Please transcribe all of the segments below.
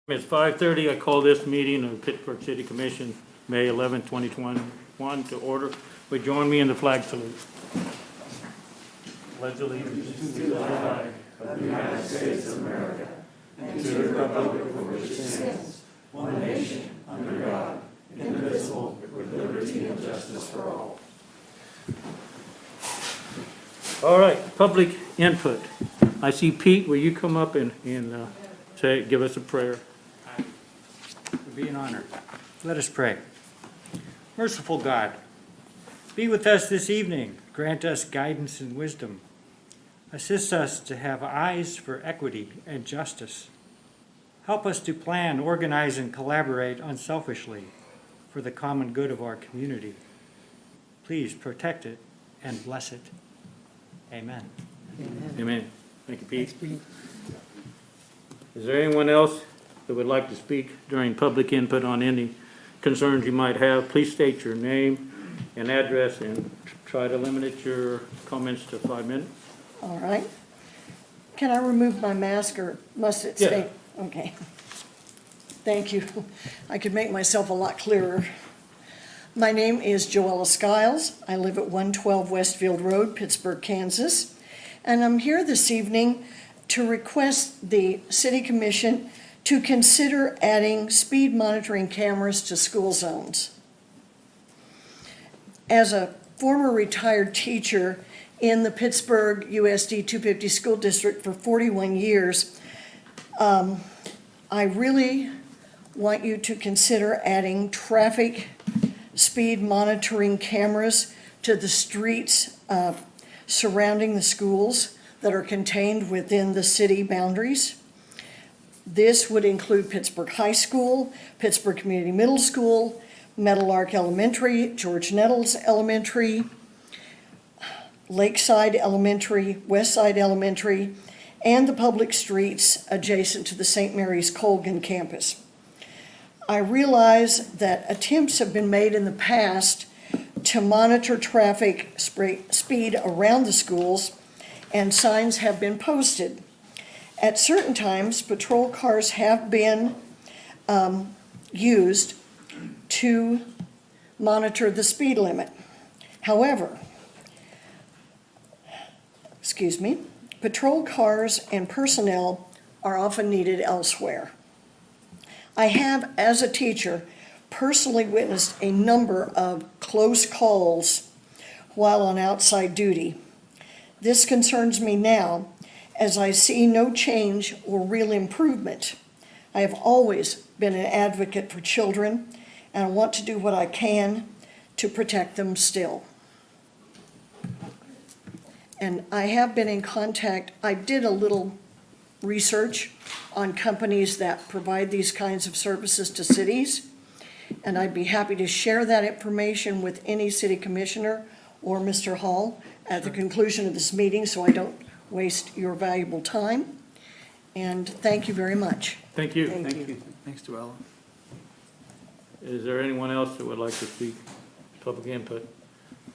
It's 5:30. I call this meeting of Pittsburgh City Commission, May 11, 2021, to order. Would join me in the flag salute. Pledge allegiance to the flag of the United States of America and to the republic for which it stands, one nation, under God, indivisible, with liberty and justice for all. All right, public input. I see Pete. Will you come up and give us a prayer? It would be an honor. Let us pray. Merciful God, be with us this evening. Grant us guidance and wisdom. Assist us to have eyes for equity and justice. Help us to plan, organize, and collaborate unselfishly for the common good of our community. Please protect it and bless it. Amen. Amen. Thank you, Pete. Is there anyone else that would like to speak during public input on any concerns you might have? Please state your name and address and try to limit your comments to 5 minutes. All right. Can I remove my mask or must it stay? Yeah. Okay. Thank you. I could make myself a lot clearer. My name is Joella Skiles. I live at 112 Westfield Road, Pittsburgh, Kansas. And I'm here this evening to request the City Commission to consider adding speed monitoring cameras to school zones. As a former retired teacher in the Pittsburgh USD 250 School District for 41 years, I really want you to consider adding traffic speed monitoring cameras to the streets surrounding the schools that are contained within the city boundaries. This would include Pittsburgh High School, Pittsburgh Community Middle School, Meadowlark Elementary, George Nettles Elementary, Lakeside Elementary, Westside Elementary, and the public streets adjacent to the St. Mary's Colgan campus. I realize that attempts have been made in the past to monitor traffic speed around the schools, and signs have been posted. At certain times, patrol cars have been used to monitor the speed limit. However, patrol cars and personnel are often needed elsewhere. I have, as a teacher, personally witnessed a number of close calls while on outside duty. This concerns me now, as I see no change or real improvement. I have always been an advocate for children, and I want to do what I can to protect them still. And I have been in contact. I did a little research on companies that provide these kinds of services to cities, and I'd be happy to share that information with any city commissioner or Mr. Hall at the conclusion of this meeting, so I don't waste your valuable time. And thank you very much. Thank you. Thank you. Thanks, Joella. Is there anyone else that would like to speak? Public input.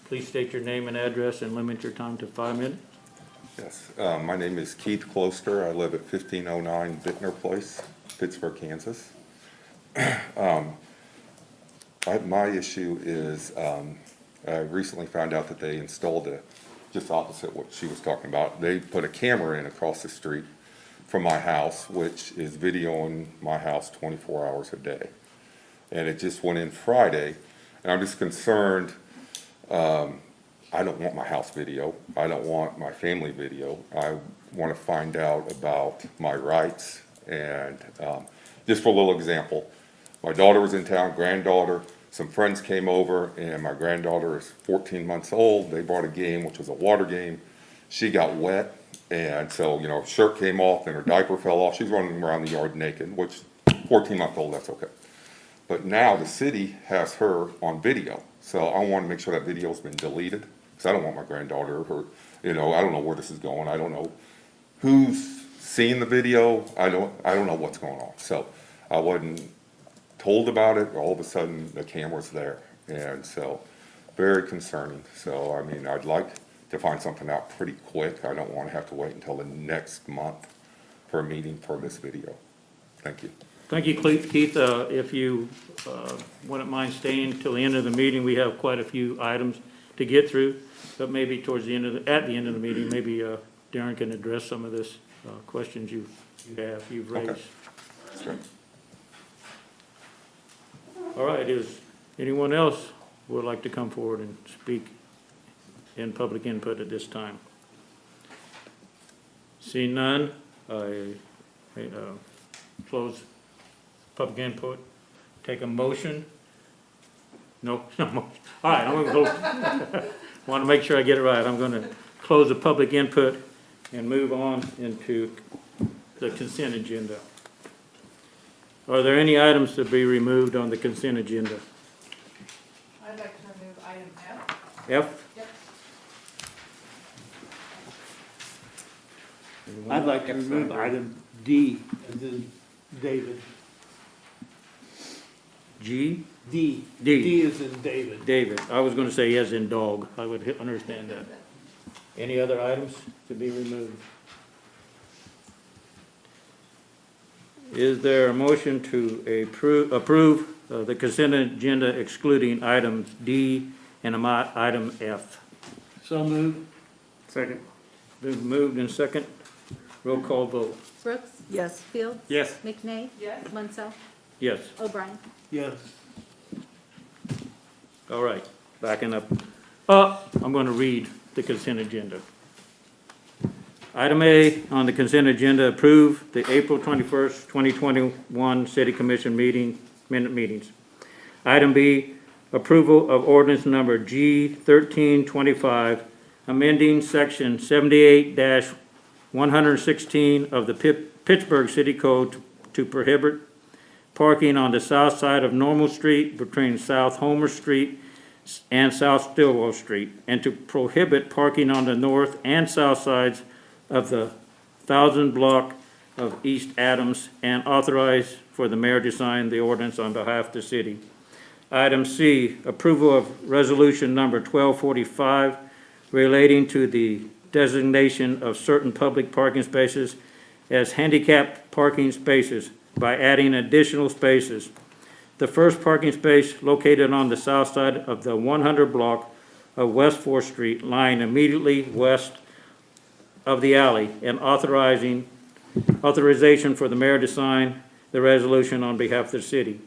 Please state your name and address and limit your time to 5 minutes. Yes, my name is Keith Closter. I live at 1509 Bittner Place, Pittsburgh, Kansas. My issue is I recently found out that they installed just opposite what she was talking about. They put a camera in across the street from my house, which is videoing my house 24 hours a day. And it just went in Friday, and I'm just concerned. I don't want my house video. I don't want my family video. I want to find out about my rights. And just for a little example, my daughter was in town, granddaughter, some friends came over, and my granddaughter is 14 months old. They brought a game, which was a water game. She got wet, and so, her shirt came off and her diaper fell off. She's running around the yard naked, which 14-month-old, that's okay. But now the city has her on video. So I want to make sure that video's been deleted, because I don't want my granddaughter, I don't know where this is going. I don't know who's seen the video. I don't know what's going on. So I wasn't told about it. All of a sudden the camera's there. And so very concerning. So, I'd like to find something out pretty quick. I don't want to have to wait until the next month for a meeting for this video. Thank you. Thank you, Keith. If you wouldn't mind staying till the end of the meeting, we have quite a few items to get through. But maybe towards the end of at the end of the meeting, maybe Darren can address some of this questions you've raised. Okay. Sure. All right, is anyone else would like to come forward and speak in public input at this time? Seeing none, I close public input. Take a motion. No, no motion. All right, I'm going to go. Want to make sure I get it right. I'm going to close the public input and move on into the consent agenda. Are there any items to be removed on the consent agenda? I'd like to remove item F. F? Yep. I'd like to remove item D, as in David. G? D. D. D is in David. David. I was going to say as in dog. I would understand that. Any other items to be removed? Is there a motion to approve the consent agenda excluding items D and item F? So moved. Second. Been moved and second. Roll call vote. Brooks? Yes. Fields? Yes. McNay? Yes. Munsell? Yes. O'Brien? Yes. All right. Backing up. I'm going to read the consent agenda. Item A on the consent agenda, approve the April 21st, 2021 City Commission minute meetings. Item B, approval of ordinance number G 1325, amending section 78-116 of the Pittsburgh City Code to prohibit parking on the south side of Normal Street between South Homer Street and South Stillwell Street, and to prohibit parking on the north and south sides of the 1000 block of East Adams, and authorize for the mayor to sign the ordinance on behalf of the city. Item C, approval of resolution number 1245 relating to the designation of certain public parking spaces as handicapped parking spaces by adding additional spaces. The first parking space located on the south side of the 100 block of West 4th Street, lying immediately west of the alley, and authorization for the mayor to sign the resolution on behalf of the city.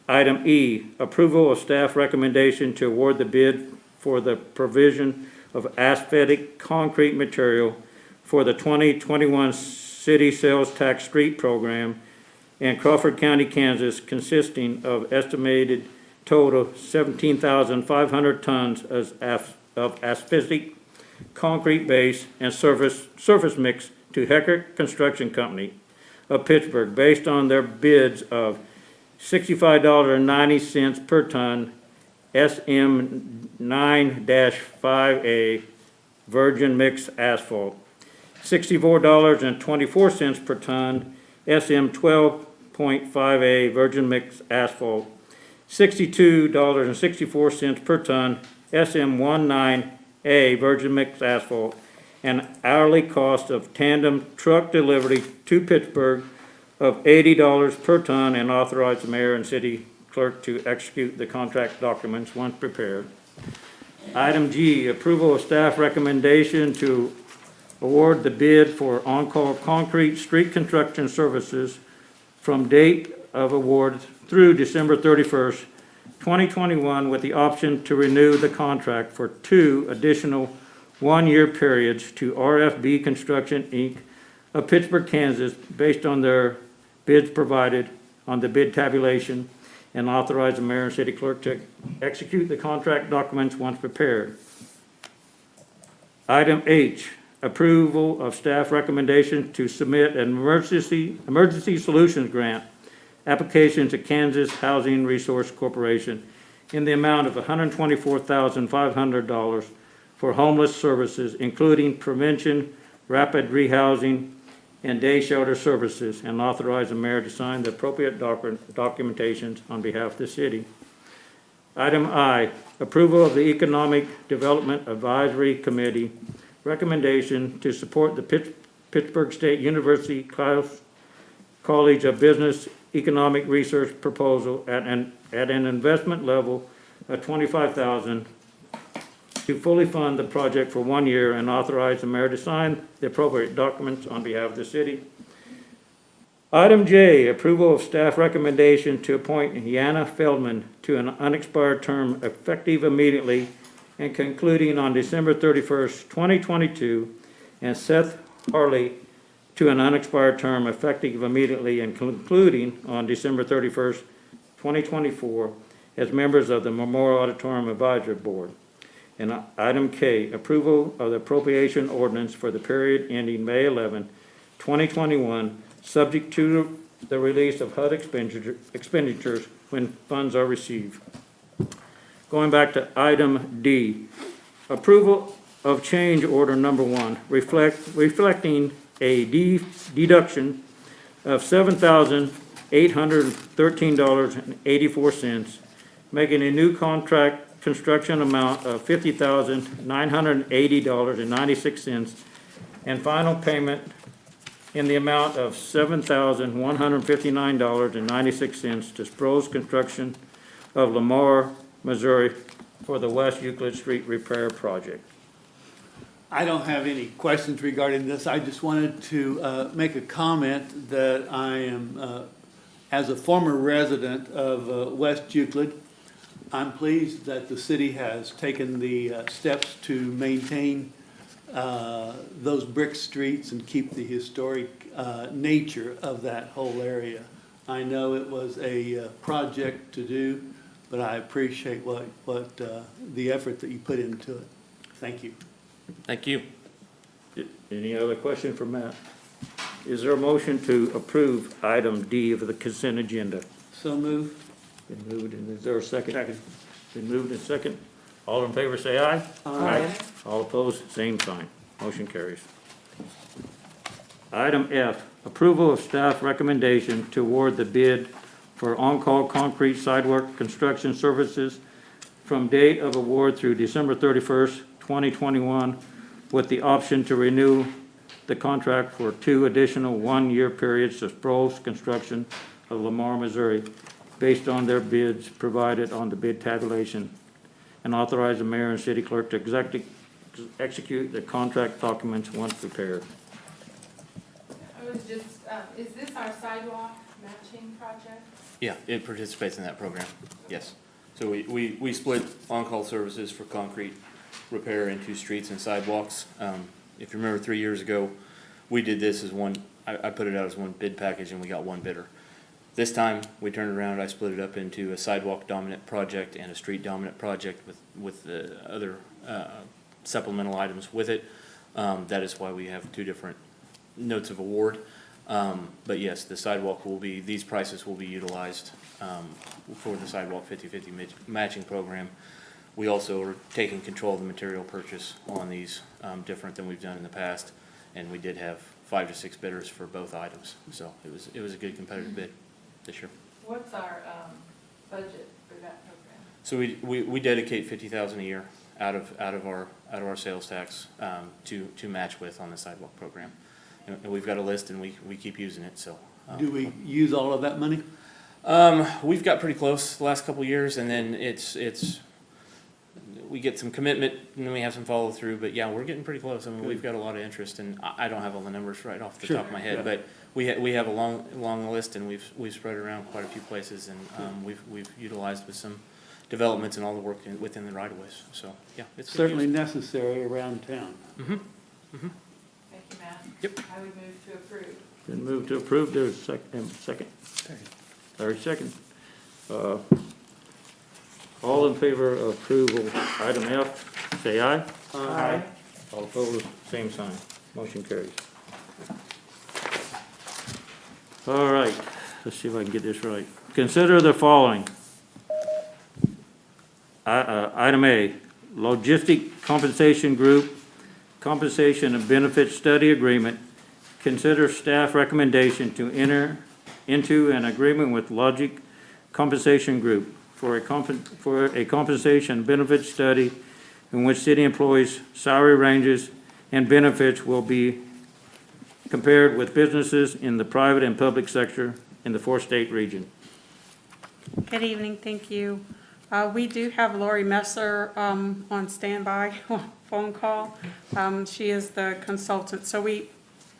Item E, approval of staff recommendation to award the bid for the provision of asphalt concrete material for the 2021 city sales tax street program in Crawford County, Kansas, consisting of estimated total 17,500 tons of asphalt concrete base and surface mix to Hecker Construction Company of Pittsburgh, based on their bids of $65.90 per ton SM9-5A virgin mix asphalt, $64.24 per ton SM12.5A virgin mix asphalt, $62.64 per ton SM19A virgin mix asphalt, and hourly cost of tandem truck delivery to Pittsburgh of $80 per ton, and authorize the mayor and city clerk to execute the contract documents once prepared. Item G, approval of staff recommendation to award the bid for on-call concrete street construction services from date of award through December 31st, 2021, with the option to renew the contract for 2 additional one-year periods to RFB Construction, Inc. of Pittsburgh, Kansas, based on their bids provided on the bid tabulation, and authorize the mayor and city clerk to execute the contract documents once prepared. Item H, approval of staff recommendation to submit an emergency solutions grant application to Kansas Housing Resource Corporation in the amount of $124,500 for homeless services, including prevention, rapid rehousing, and day shelter services, and authorize the mayor to sign the appropriate documentations on behalf of the city. Item I, approval of the Economic Development Advisory Committee recommendation to support the Pittsburgh State University College of Business economic research proposal at an investment level of $25,000 to fully fund the project for 1 year and authorize the mayor to sign the appropriate documents on behalf of the city. Item J, approval of staff recommendation to appoint Yana Feldman to an unexpired term effective immediately and concluding on December 31st, 2022, and Seth Harley to an unexpired term effective immediately and concluding on December 31st, 2024, as members of the Memorial Auditorium Advisory Board. And item K, approval of the appropriation ordinance for the period ending May 11, 2021, subject to the release of HUD expenditures when funds are received. Going back to item D, approval of change order number 1, reflecting a deduction of $7,813.84, making a new contract construction amount of $50,980.96, and final payment in the amount of $7,159.96 to Sproles Construction of Lamar, Missouri, for the West Euclid Street Repair Project. I don't have any questions regarding this. I just wanted to make a comment that I am, as a former resident of West Euclid, I'm pleased that the city has taken the steps to maintain those brick streets and keep the historic nature of that whole area. I know it was a project to do, but I appreciate what the effort that you put into it. Thank you. Thank you. Any other question for Matt? Is there a motion to approve item D of the consent agenda? So moved. Been moved, and is there a second? Second. Been moved and second. All in favor, say aye. Aye. All opposed, same sign. Motion carries. Item F, approval of staff recommendation to award the bid for on-call concrete sidewalk construction services from date of award through December 31st, 2021, with the option to renew the contract for 2 additional 1-year periods to Sproles Construction of Lamar, Missouri, based on their bids provided on the bid tabulation, and authorize the mayor and city clerk to execute the contract documents once prepared. I was just, is this our sidewalk matching project? Yeah, it participates in that program, yes. So we split on-call services for concrete repair into streets and sidewalks. If you remember 3 years ago, we did this as one, I put it out as one bid package and we got one bidder. This time, we turned it around, I split it up into a sidewalk dominant project and a street dominant project with the other supplemental items with it. That is why we have 2 different notes of award. But yes, the sidewalk will be, these prices will be utilized for the sidewalk 50/50 matching program. We also are taking control of the material purchase on these, different than we've done in the past. And we did have 5 to 6 bidders for both items. So it was a good competitive bid this year. What's our budget for that program? So we dedicate $50,000 a year out of our sales tax to match with on the sidewalk program. And we've got a list and we keep using it, so. Do we use all of that money? We've got pretty close the last couple of years, and then we get some commitment and then we have some follow through, but yeah, we're getting pretty close. I mean, we've got a lot of interest, and I don't have all the numbers right off the top of my head, but we have a long list, and we've spread it around quite a few places, and we've utilized with some developments and all the work within the right of ways. So yeah, it's Certainly necessary around town. Thank you, Matt. Yep. I would move to approve. Been moved to approve, there's a second. Larry, second. All in favor of approval, item F, say aye. Aye. All opposed, same sign. Motion carries. All right, let's see if I can get this right. Consider the following. Item A, Logistic Compensation Group, Compensation and Benefits Study Agreement. Consider staff recommendation to enter into an agreement with Logic Compensation Group for a compensation benefit study in which city employees' salary ranges and benefits will be compared with businesses in the private and public sector in the four-state region. Good evening, thank you. We do have Lori Messer on standby, phone call. She is the consultant. So we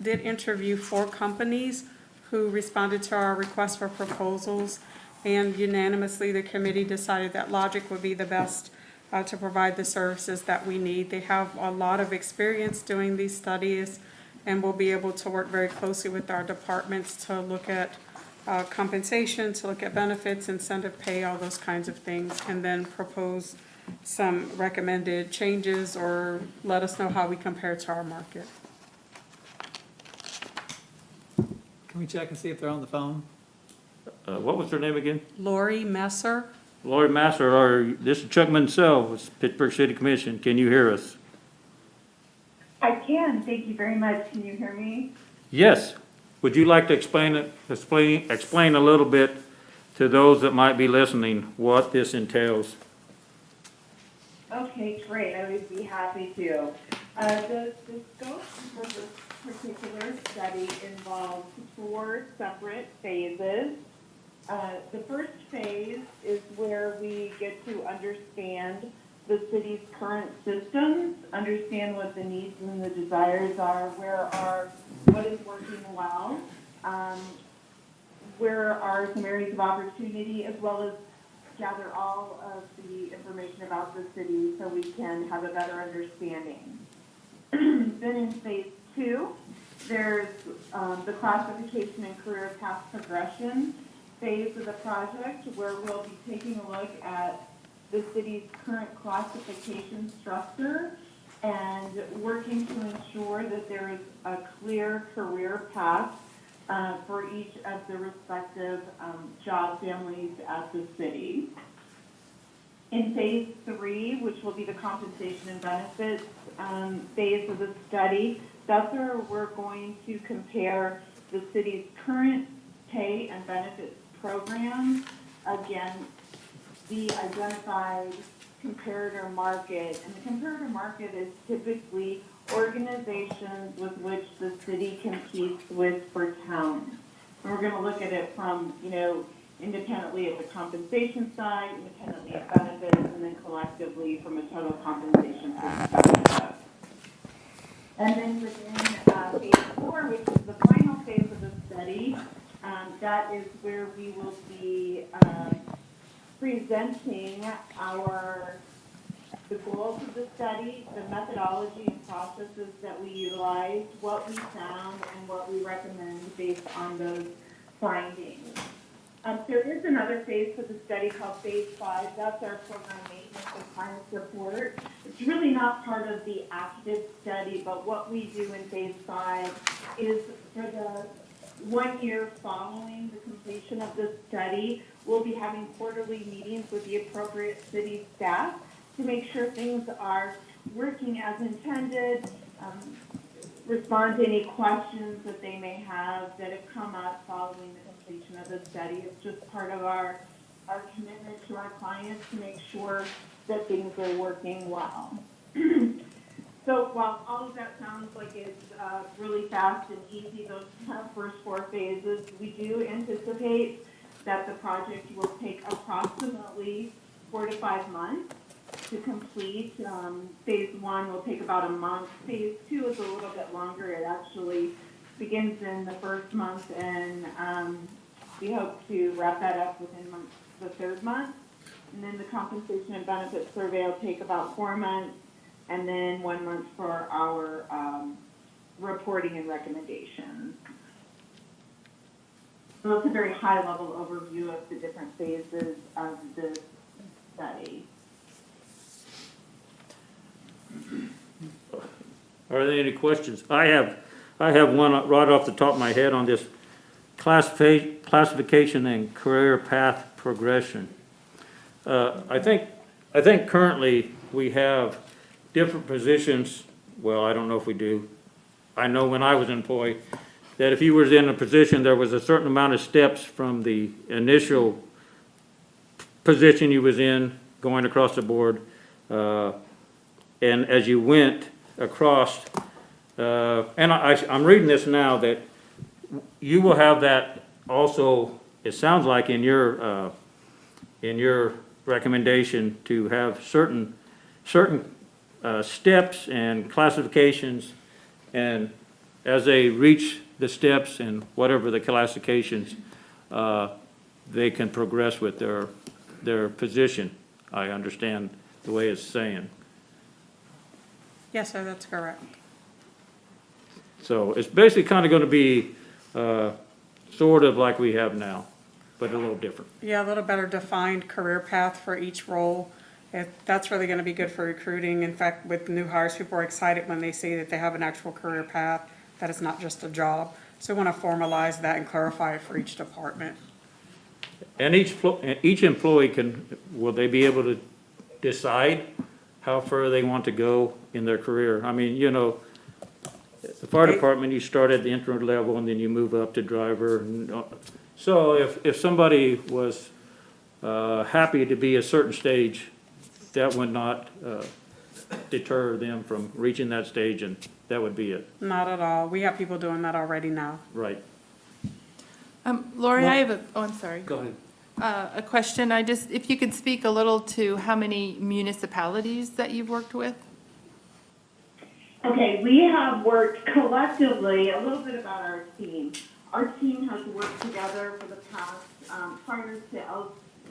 did interview 4 companies who responded to our request for proposals, and unanimously, the committee decided that Logic would be the best to provide the services that we need. They have a lot of experience doing these studies, and will be able to work very closely with our departments to look at compensation, to look at benefits, incentive pay, all those kinds of things, and then propose some recommended changes or let us know how we compare to our market. Can we check and see if they're on the phone? What was her name again? Lori Messer? Lori Masser, or this is Chuck Mansell with Pittsburgh City Commission. Can you hear us? I can, thank you very much. Can you hear me? Yes. Would you like to explain a little bit to those that might be listening what this entails? Okay, great, I would be happy to. The scope for this particular study involves 4 separate phases. The first phase is where we get to understand the city's current systems, understand what the needs and the desires are, what is working well, where are some areas of opportunity, as well as gather all of the information about the city so we can have a better understanding. Then in phase 2, there's the classification and career path progression phase of the project, where we'll be taking a look at the city's current classification structure and working to ensure that there is a clear career path for each of the respective job families at the city. In phase 3, which will be the compensation and benefits phase of the study, that's where we're going to compare the city's current pay and benefits programs against the identified comparator market. And the comparator market is typically organizations with which the city competes with for talent. And we're going to look at it from, independently at the compensation side, independently at benefits, and then collectively from a total compensation perspective. And then within phase 4, which is the final phase of the study, that is where we will be presenting the goals of the study, the methodology and processes that we utilized, what we found, and what we recommend based on those findings. There is another phase for the study called phase 5. That's our program maintenance and client support. It's really not part of the active study, but what we do in phase 5 is for the 1 year following the completion of the study, we'll be having quarterly meetings with the appropriate city staff to make sure things are working as intended, respond to any questions that they may have that have come up following the completion of the study. It's just part of our commitment to our clients to make sure that things are working well. So while all of that sounds like it's really fast and easy, those first 4 phases, we do anticipate that the project will take approximately 4 to 5 months to complete. Phase 1 will take about a month. Phase 2 is a little bit longer. It actually begins in the first month, and we hope to wrap that up within the 3rd month. And then the compensation and benefits survey will take about 4 months, and then 1 month for our reporting and recommendations. So that's a very high-level overview of the different phases of the study. Are there any questions? I have one right off the top of my head on this classification and career path progression. I think currently we have different positions. Well, I don't know if we do. I know when I was employed that if you was in a position, there was a certain amount of steps from the initial position you was in going across the board, and as you went across, and I'm reading this now, that you will have that also, it sounds like in your recommendation to have certain steps and classifications, and as they reach the steps and whatever the classifications, they can progress with their position. I understand the way it's saying. Yes, sir, that's correct. So it's basically kind of going to be sort of like we have now, but a little different. Yeah, a little better defined career path for each role. That's really going to be good for recruiting. In fact, with new hires, people are excited when they see that they have an actual career path, that it's not just a job. So we want to formalize that and clarify it for each department. And each employee will they be able to decide how far they want to go in their career? I mean, you know, the fire department, you start at the intro level and then you move up to driver. So if somebody was happy to be a certain stage, that would not deter them from reaching that stage, and that would be it. Not at all. We have people doing that already now. Right. Lori, I have I'm sorry. Go ahead. A question. If you could speak a little to how many municipalities that you've worked with? Okay, we have worked collectively, a little bit about our team. Our team has worked together for the past, prior to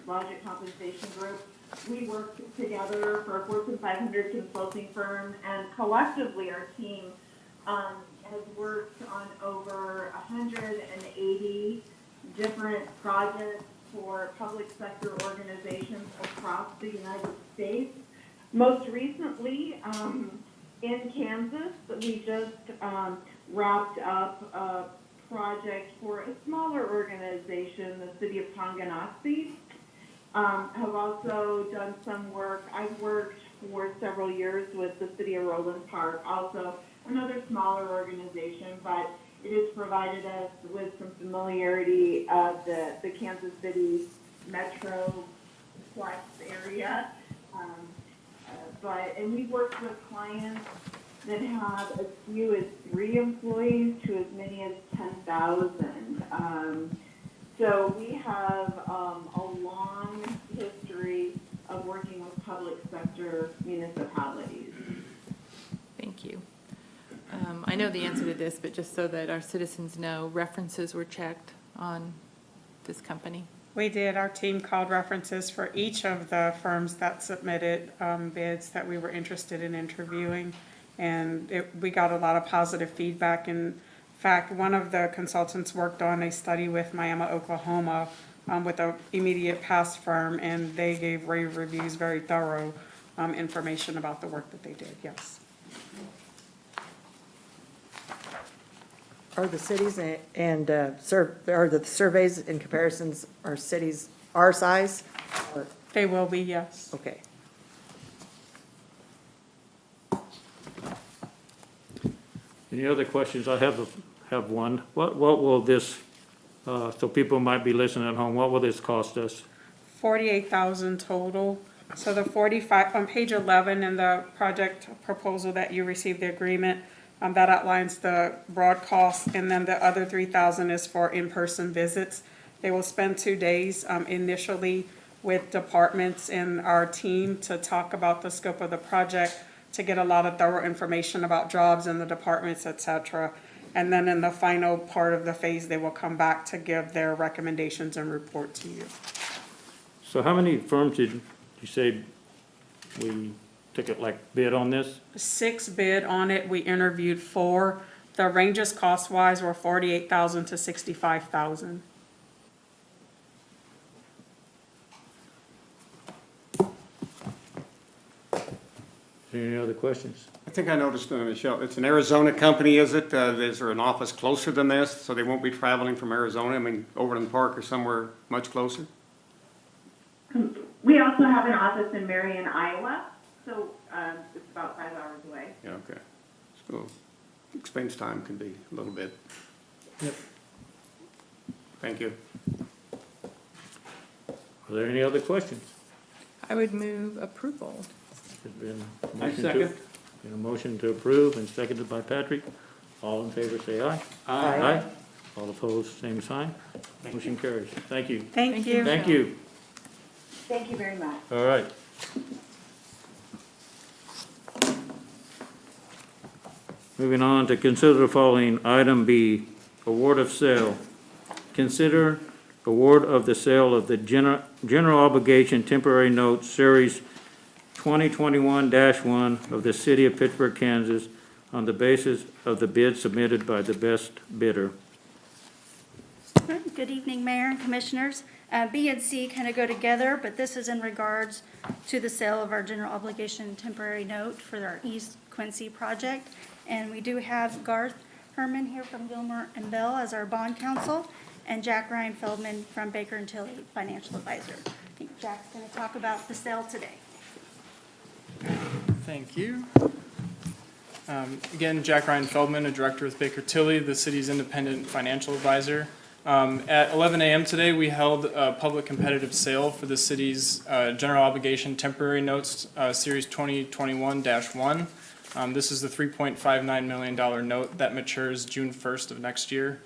Logic Compensation Group, we worked together for a Fortune 500 consulting firm, and collectively our team has worked on over 180 different projects for public sector organizations across the United States. Most recently, in Kansas, we just wrapped up a project for a smaller organization, the city of Tonganoxie. Have also done some work. I've worked for several years with the city of Roland Park, also another smaller organization, but it has provided us with some familiarity of the Kansas City metroplex area. And we worked with clients that have as few as 3 employees to as many as 10,000. So we have a long history of working with public sector municipalities. Thank you. I know the answer to this, but just so that our citizens know, references were checked on this company. We did. Our team called references for each of the firms that submitted bids that we were interested in interviewing. And we got a lot of positive feedback. In fact, one of the consultants worked on a study with Miami, Oklahoma, with an immediate past firm, and they gave rave reviews, very thorough information about the work that they did, yes. Are the cities and are the surveys and comparisons, are cities our size? Or- They will be, yes. Okay. Any other questions? I have one. What will this, so people might be listening at home, what will this cost us? $48,000 total. So the 45, on page 11 in the project proposal that you received the agreement, that outlines the broad costs, and then the other $3,000 is for in-person visits. They will spend 2 days initially with departments and our team to talk about the scope of the project, to get a lot of thorough information about jobs in the departments, et cetera. And then in the final part of the phase, they will come back to give their recommendations and report to you. So how many firms did you say we took it like bid on this? 6 bid on it. We interviewed 4. The ranges cost-wise were $48,000 to $65,000. Any other questions? I think I noticed, Michelle, it's an Arizona company, is it? Is there an office closer than this, so they won't be traveling from Arizona? I mean, Overland Park or somewhere much closer? We also have an office in Marion, Iowa, so it's about 5 hours away. Yeah, okay. So expense time can be a little bit. Yep. Thank you. Are there any other questions? I would move approval. There's been a I motion second. Been a motion to approve and seconded by Patrick. All in favor, say aye. Aye. Aye. All opposed, same sign. Motion carries. Thank you. Thank you. Thank you. Thank you very much. All right. Moving on to consider the following. Item B, award of sale. Consider award of the sale of the general obligation temporary note series 2021-1 of the city of Pittsburgh, Kansas, on the basis of the bid submitted by the best bidder. Good evening, Mayor and Commissioners. B and C kind of go together, but this is in regards to the sale of our general obligation temporary note for our East Quincy project. And we do have Garth Herman here from Gilmore and Bell as our bond counsel, and Jack Ryan Feldman from Baker and Tilly, financial advisor. I think Jack's going to talk about the sale today. Thank you. Again, Jack Ryan Feldman, a director with Baker Tilly, the city's independent financial advisor. At 11 a.m. today, we held a public competitive sale for the city's general obligation temporary notes, series 2021-1. This is the $3.59 million note that matures June 1st of next year.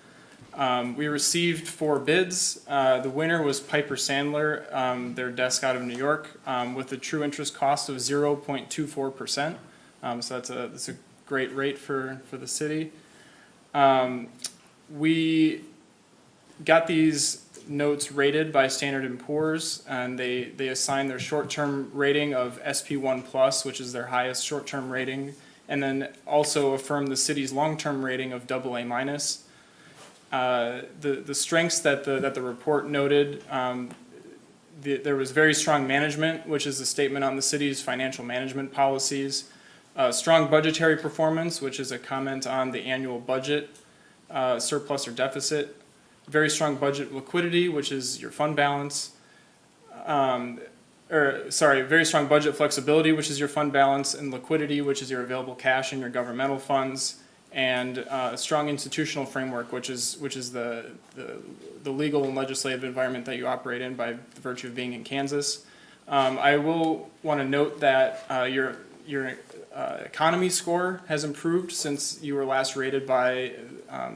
We received 4 bids. The winner was Piper Sandler, their desk out of New York, with a true interest cost of 0.24%. So that's a great rate for the city. We got these notes rated by Standard & Poor's, and they assigned their short-term rating of SP1+, which is their highest short-term rating, and then also affirmed the city's long-term rating of AA-. The strengths that the report noted, there was very strong management, which is a statement on the city's financial management policies, strong budgetary performance, which is a comment on the annual budget, surplus or deficit, very strong budget liquidity, which is your fund balance, very strong budget flexibility, which is your fund balance, and liquidity, which is your available cash and your governmental funds, and a strong institutional framework, which is the legal and legislative environment that you operate in by the virtue of being in Kansas. I will want to note that your economy score has improved since you were last rated by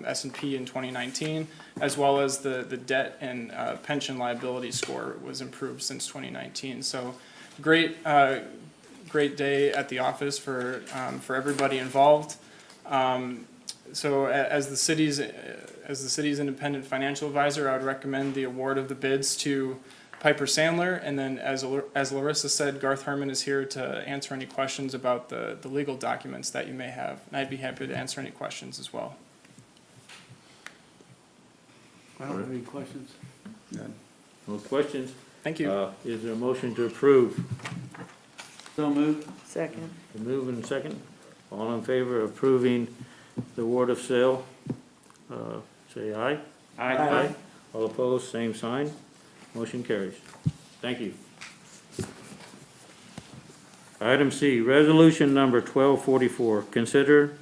S&P in 2019, as well as the debt and pension liability score was improved since 2019. So great day at the office for everybody involved. So as the city's independent financial advisor, I would recommend the award of the bids to Piper Sandler, and then as Larissa said, Garth Herman is here to answer any questions about the legal documents that you may have, and I'd be happy to answer any questions as well. I don't have any questions. No questions? Thank you. Is there a motion to approve? So moved. Second. Move and second. All in favor of approving the award of sale, say aye. Aye. All opposed, same sign. Motion carries. Thank you. Item C, resolution number 1244. Consider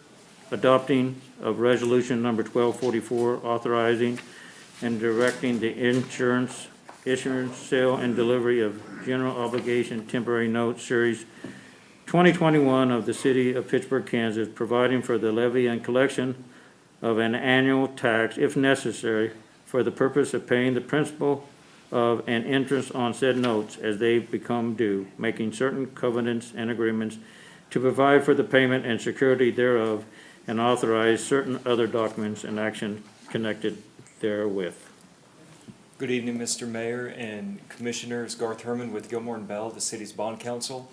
adopting of resolution number 1244, authorizing and directing the issuance, sale, and delivery of general obligation temporary note series 2021 of the city of Pittsburgh, Kansas, providing for the levy and collection of an annual tax, if necessary, for the purpose of paying the principal of and interest on said notes as they become due, making certain covenants and agreements to provide for the payment and security thereof, and authorize certain other documents and action connected therewith. Good evening, Mr. Mayor and Commissioners. Garth Herman with Gilmore and Bell, the city's bond counsel.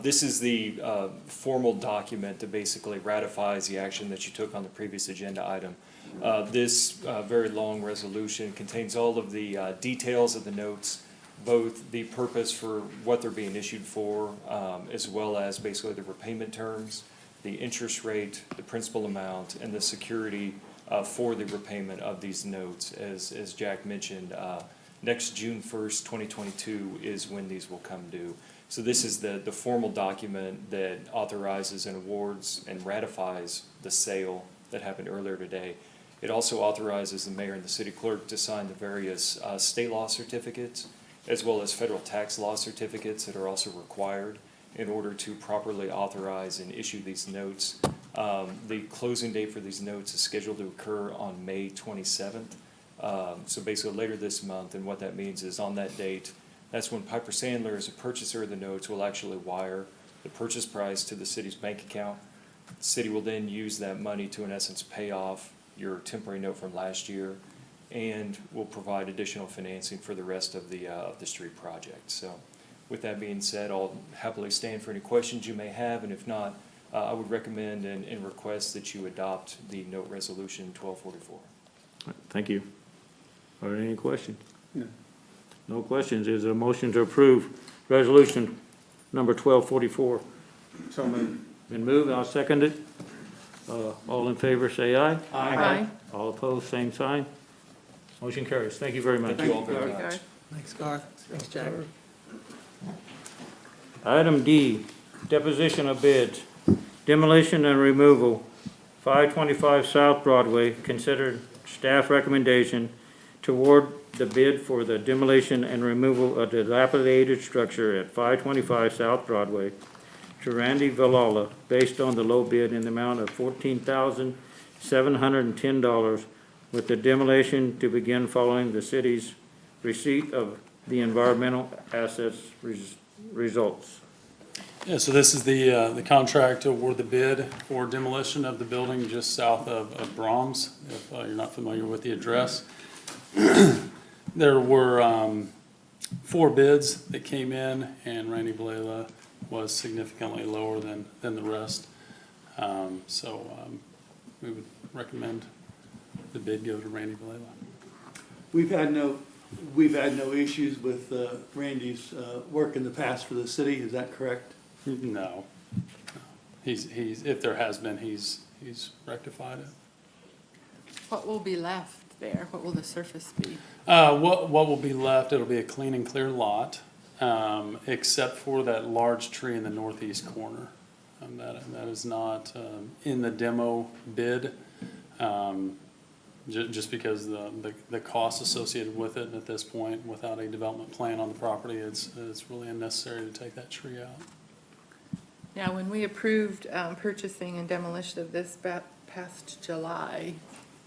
This is the formal document that basically ratifies the action that you took on the previous agenda item. This very long resolution contains all of the details of the notes, both the purpose for what they're being issued for, as well as basically the repayment terms, the interest rate, the principal amount, and the security for the repayment of these notes. As Jack mentioned, next June 1st, 2022 is when these will come due. So this is the formal document that authorizes and awards and ratifies the sale that happened earlier today. It also authorizes the mayor and the city clerk to sign the various state law certificates, as well as federal tax law certificates that are also required in order to properly authorize and issue these notes The closing date for these notes is scheduled to occur on May 27th. So basically later this month, and what that means is on that date, that's when Piper Sandler, as a purchaser of the notes, will actually wire the purchase price to the city's bank account. The city will then use that money to, in essence, pay off your temporary note from last year, and will provide additional financing for the rest of the street project. So with that being said, I'll happily stand for any questions you may have, and if not, I would recommend and request that you adopt the note resolution 1244. Thank you. Are there any questions? No. No questions. Is there a motion to approve resolution number 1244? So moved. Been moved, I'll second it. All in favor, say aye. Aye. All opposed, same sign. Motion carries. Thank you very much. Thank you all very Thank much. Garth. Thanks, Garth. Thanks, Jack. Item D, deposition of bids. Demolition and removal, 525 South Broadway, considered staff recommendation to award the bid for the demolition and removal of the dilapidated structure at 525 South Broadway to Randy Villala, based on the low bid in the amount of $14,710, with the demolition to begin following the city's receipt of the environmental assets results. Yeah, so this is the contract to award the bid for demolition of the building just south of Brahms, if you're not familiar with the address. There were 4 bids that came in, and Randy Villela was significantly lower than the rest. We would recommend the bid go to Randy Villela. We've had no issues with Randy's work in the past for the city, is that correct? No. He's if there has been, he's rectified it. What will be left there? What will the surface be? What will be left, it'll be a clean and clear lot, except for that large tree in the northeast corner. That is not in the demo bid, just because the costs associated with it, and at this point, without a development plan on the property, it's really unnecessary to take that tree out. Now, when we approved purchasing and demolition of this past July,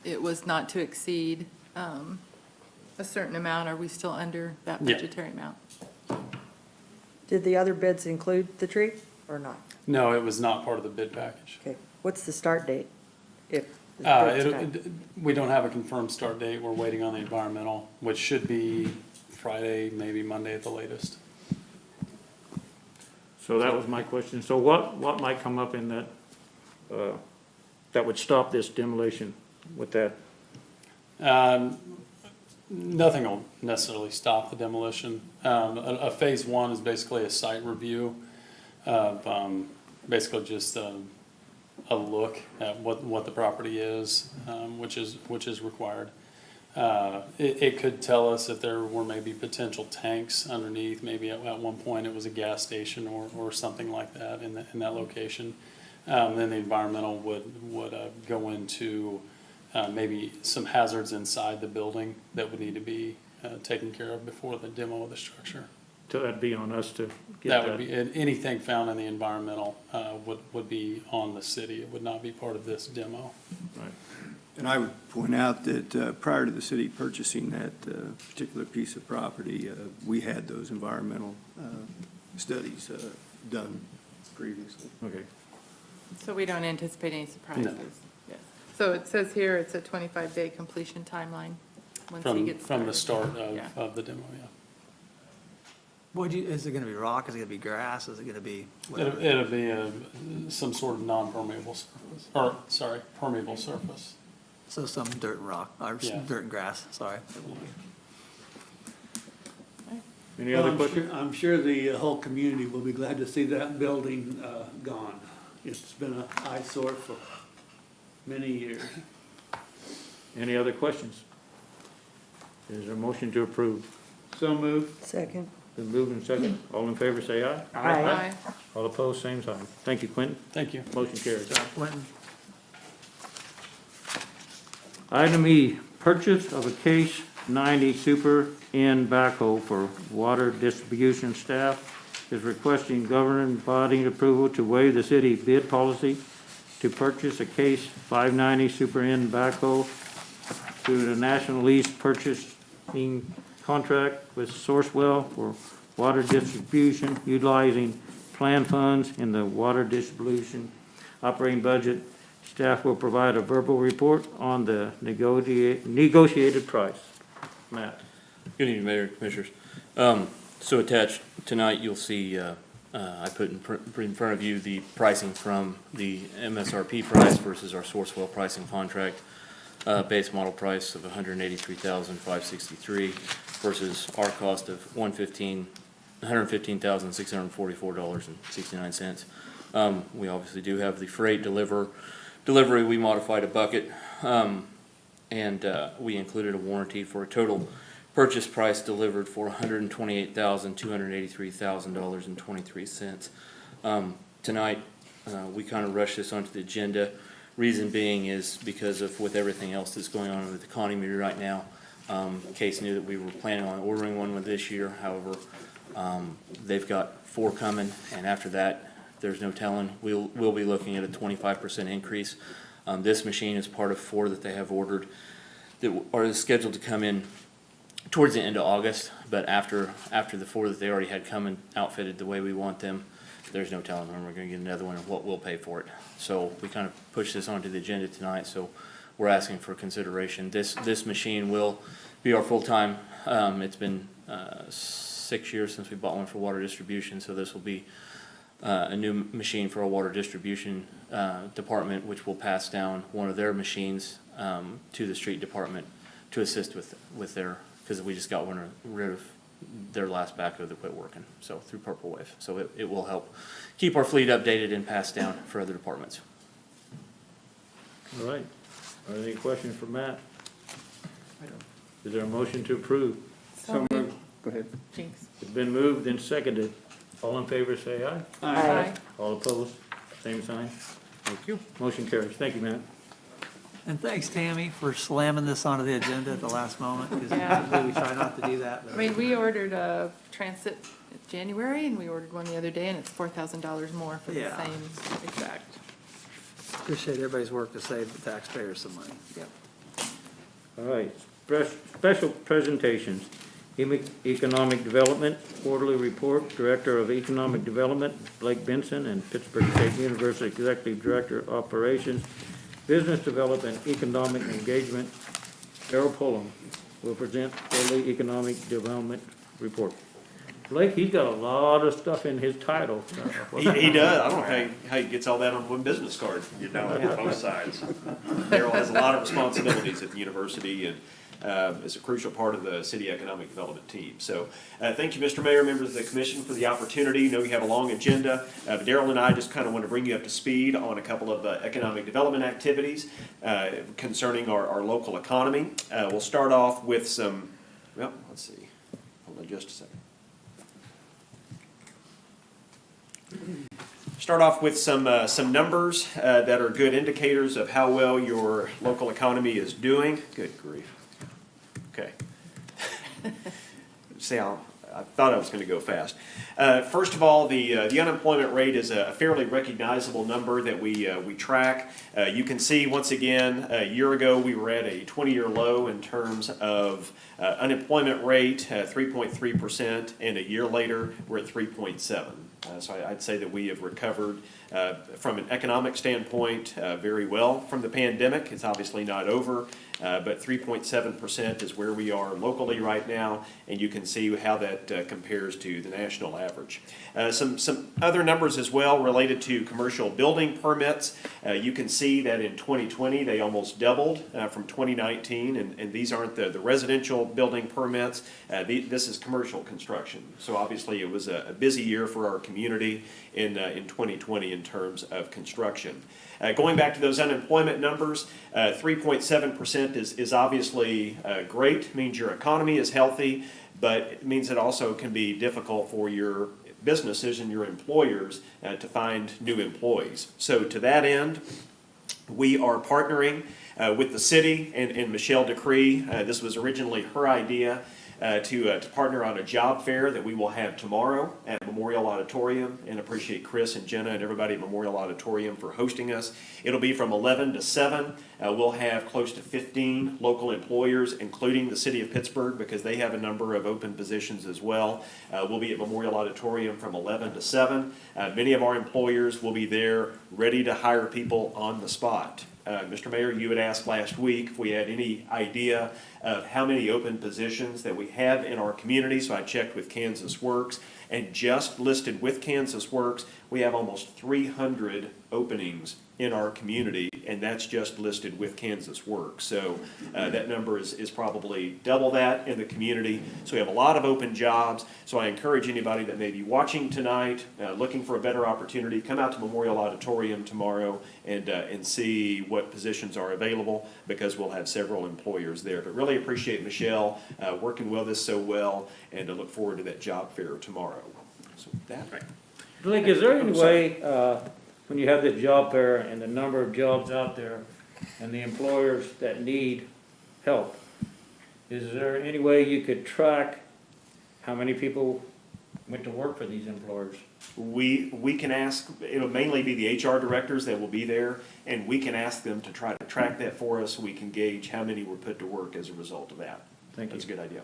it was not to exceed a certain amount. Are we still under that Yeah. budgetary amount? Did the other bids include the tree or not? No, it was not part of the bid package. Okay, what's the start date? If the bid's done? We don't have a confirmed start date. We're waiting on the environmental, which should be Friday, maybe Monday at the latest. So that was my question. So what might come up in that, that would stop this demolition with that? Nothing will necessarily stop the demolition. A phase 1 is basically a site review of basically just a look at what the property is, which is required. It could tell us if there were maybe potential tanks underneath. Maybe at one point it was a gas station or something like that in that location. Then the environmental would go into maybe some hazards inside the building that would need to be taken care of before the demo of the structure. So that'd be on us to get That would be, anything found in the environmental would be on the city. It would not be part of this demo. Right. And I would point out that prior to the city purchasing that particular piece of property, we had those environmental studies done previously. Okay. So we don't anticipate any surprises? Yes. So it says here it's a 25-day completion timeline once he gets started. From the start Yeah. of the demo, yeah. Is it gonna be rock? Is it gonna be grass? Is it gonna be whatever? It'll be some sort of non-permeable surface, or, sorry, permeable surface. So some dirt and rock, or Yeah. some dirt and grass, sorry. Any other questions? I'm sure the whole community will be glad to see that building gone. It's been an eyesore for many years. Any other questions? Is there a motion to approve? So moved. Second. Been moved and second. All in favor, say aye. Aye. All opposed, same sign. Thank you, Quentin. Thank you. Motion carries. Quentin? Item E, purchase of a Case 90 Super N backhoe for water distribution staff is requesting governing body approval to waive the city bid policy to purchase a Case 590 Super N backhoe through the National Lease Purchasing Contract with Sourcewell for water distribution, utilizing planned funds in the water distribution operating budget. Staff will provide a verbal report on the negotiated price. Matt? Good evening, Mayor and Commissioners. So attached tonight, you'll see, I put in front of you the pricing from the MSRP price versus our Sourcewell pricing contract. Base model price of $183,563 versus our cost of $115,644.69. We obviously do have the freight delivery. We modified a bucket, and we included a warranty for a total purchase price delivered for $128,283,000.23. Tonight, we kind of rushed this onto the agenda. Reason being is because of with everything else that's going on with the economy right now. Case knew that we were planning on ordering one with this year. However, they've got 4 coming, and after that, there's no telling. We'll be looking at a 25% increase. This machine is part of 4 that they have ordered that are scheduled to come in towards the end of August, but after the 4 that they already had coming outfitted the way we want them, there's no telling when we're going to get another one and what we'll pay for it. So we kind of pushed this onto the agenda tonight, so we're asking for consideration. This machine will be our full-time. It's been 6 years since we bought one for water distribution, so this will be a new machine for our water distribution department, which will pass down one of their machines to the street department to assist with their, because we just got rid of their last backhoe that quit working, so through Purple Wave. So it will help keep our fleet updated and passed down for other departments. All right. Are there any questions for Matt? Is there a motion to approve? So moved. Go ahead. Jinx. It's been moved and seconded. All in favor, say aye. Aye. All opposed, same sign. Thank you. Motion carries. Thank you, Matt. And thanks, Tammy, for slamming this onto the agenda at the last moment, because Yeah. typically we try not to do that. I mean, we ordered a transit in January, and we ordered one the other day, and it's $4,000 more for the Yeah. same exact. Appreciate everybody's work to save the taxpayers some money. Yep. All right. Special presentations. Economic Development, Quarterly Report, Director of Economic Development, Blake Benson, and Pittsburgh State University Executive Director of Operations, Business Development, Economic Engagement, Darrell Pullum will present Quarterly Economic Development Report. Blake, he's got a lot of stuff in his title. He does. I don't know how he gets all that on one business card, you know, on both sides. Darrell has a lot of responsibilities at the university and is a crucial part of the city economic development team. So thank you, Mr. Mayor, members of the commission, for the opportunity. I know you have a long agenda, but Darrell and I just kind of want to bring you up to speed on a couple of economic development activities concerning our local economy. We'll start off with some, well, let's see, hold on just a second. Start off with some numbers that are good indicators of how well your local economy is doing. Good grief. Okay. See, I thought I was going to go fast. First of all, the unemployment rate is a fairly recognizable number that we track. You can see, once again, a year ago we were at a 20-year low in terms of unemployment rate, 3.3%, and a year later we're at 3.7%. So I'd say that we have recovered from an economic standpoint very well from the pandemic. It's obviously not over, but 3.7% is where we are locally right now, and you can see how that compares to the national average. Some other numbers as well related to commercial building permits. You can see that in 2020 they almost doubled from 2019, and these aren't the residential building permits. This is commercial construction. So obviously it was a busy year for our community in 2020 in terms of construction. Going back to those unemployment numbers, 3.7% is obviously great, means your economy is healthy, but it means it also can be difficult for your businesses and your employers to find new employees. So to that end, we are partnering with the city and Michelle Decree. This was originally her idea to partner on a job fair that we will have tomorrow at Memorial Auditorium, and appreciate Chris and Jenna and everybody at Memorial Auditorium for hosting us. It'll be from 11 to 7. We'll have close to 15 local employers, including the city of Pittsburgh, because they have a number of open positions as well. We'll be at Memorial Auditorium from 11 to 7. Many of our employers will be there ready to hire people on the spot. Mr. Mayor, you had asked last week if we had any idea of how many open positions that we have in our community, so I checked with Kansas Works, and just listed with Kansas Works, we have almost 300 openings in our community, and that's just listed with Kansas Works. So that number is probably double that in the community. So we have a lot of open jobs. So I encourage anybody that may be watching tonight, looking for a better opportunity, come out to Memorial Auditorium tomorrow and see what positions are available, because we'll have several employers there. But really appreciate Michelle working with us so well, and to look forward to that job fair tomorrow. So with that, Blake, is there any way, when you have the job fair and the number of jobs out there and the employers that need help, is there any way you could track how many people went to work for these employers? We can ask, it'll mainly be the HR directors that will be there, and we can ask them to try to track that for us, so we can gauge how many were put to work as a result of that. Thank you. That's a good idea.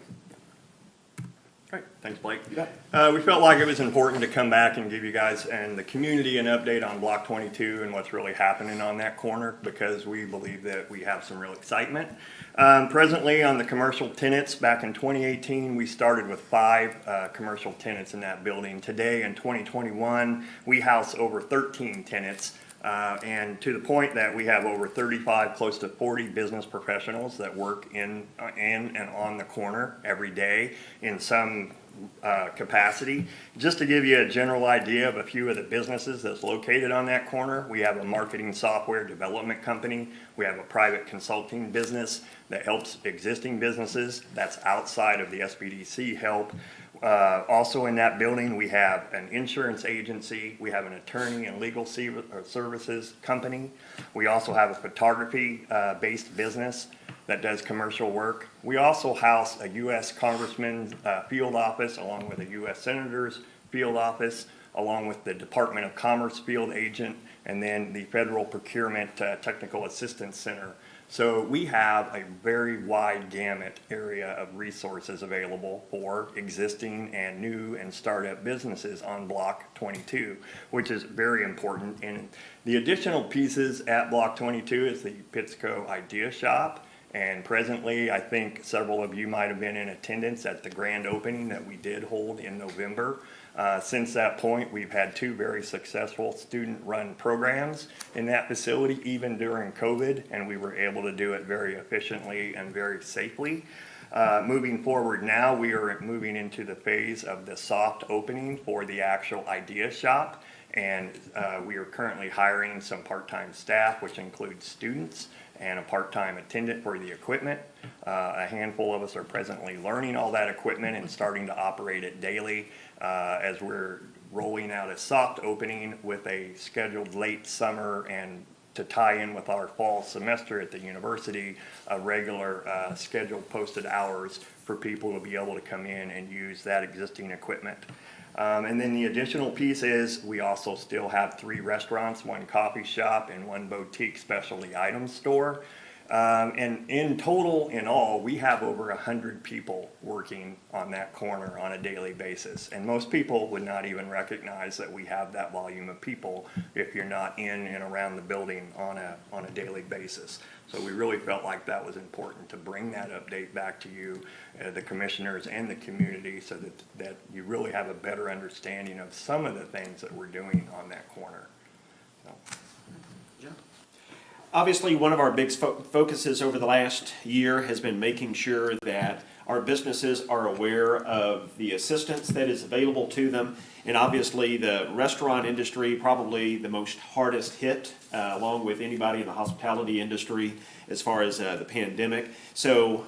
Great, thanks Blake. You bet. We felt like it was important to come back and give you guys and the community an update on Block 22 and what's really happening on that corner, because we believe that we have some real excitement. Presently on the commercial tenants, back in 2018, we started with 5 commercial tenants in that building. Today in 2021, we house over 13 tenants. And to the point that we have over 35, close to 40 business professionals that work in and on the corner every day in some capacity. Just to give you a general idea of a few of the businesses that's located on that corner, we have a marketing software development company. We have a private consulting business that helps existing businesses. That's outside of the SBDC help. Also in that building, we have an insurance agency, we have an attorney and legal services company. We also have a photography-based business that does commercial work. We also house a U.S. Congressman's field office, along with a U.S. Senator's field office, along with the Department of Commerce field agent, and then the Federal Procurement Technical Assistance Center. So we have a very wide gamut area of resources available for existing and new and startup businesses on Block 22, which is very important. And the additional pieces at Block 22 is the Pittsco Idea Shop. And presently, I think several of you might have been in attendance at the grand opening that we did hold in November. Since that point, we've had 2 very successful student-run programs in that facility, even during COVID, and we were able to do it very efficiently and very safely. Moving forward now, we are moving into the phase of the soft opening for the actual Idea Shop, and we are currently hiring some part-time staff, which includes students and a part-time attendant for the equipment. A handful of us are presently learning all that equipment and starting to operate it daily as we're rolling out a soft opening with a scheduled late summer, and to tie in with our fall semester at the university, a regular scheduled posted hours for people to be able to come in and use that existing equipment. And then the additional piece is we also still have 3 restaurants, 1 coffee shop, and 1 boutique specialty items store. And in total, in all, we have over 100 people working on that corner on a daily basis. And most people would not even recognize that we have that volume of people if you're not in and around the building on a daily basis. So we really felt like that was important to bring that update back to you, the commissioners and the community, so that you really have a better understanding of some of the things that we're doing on that corner. So. Obviously, one of our big focuses over the last year has been making sure that our businesses are aware of the assistance that is available to them. And obviously, the restaurant industry, probably the most hardest hit, along with anybody in the hospitality industry as far as the pandemic. So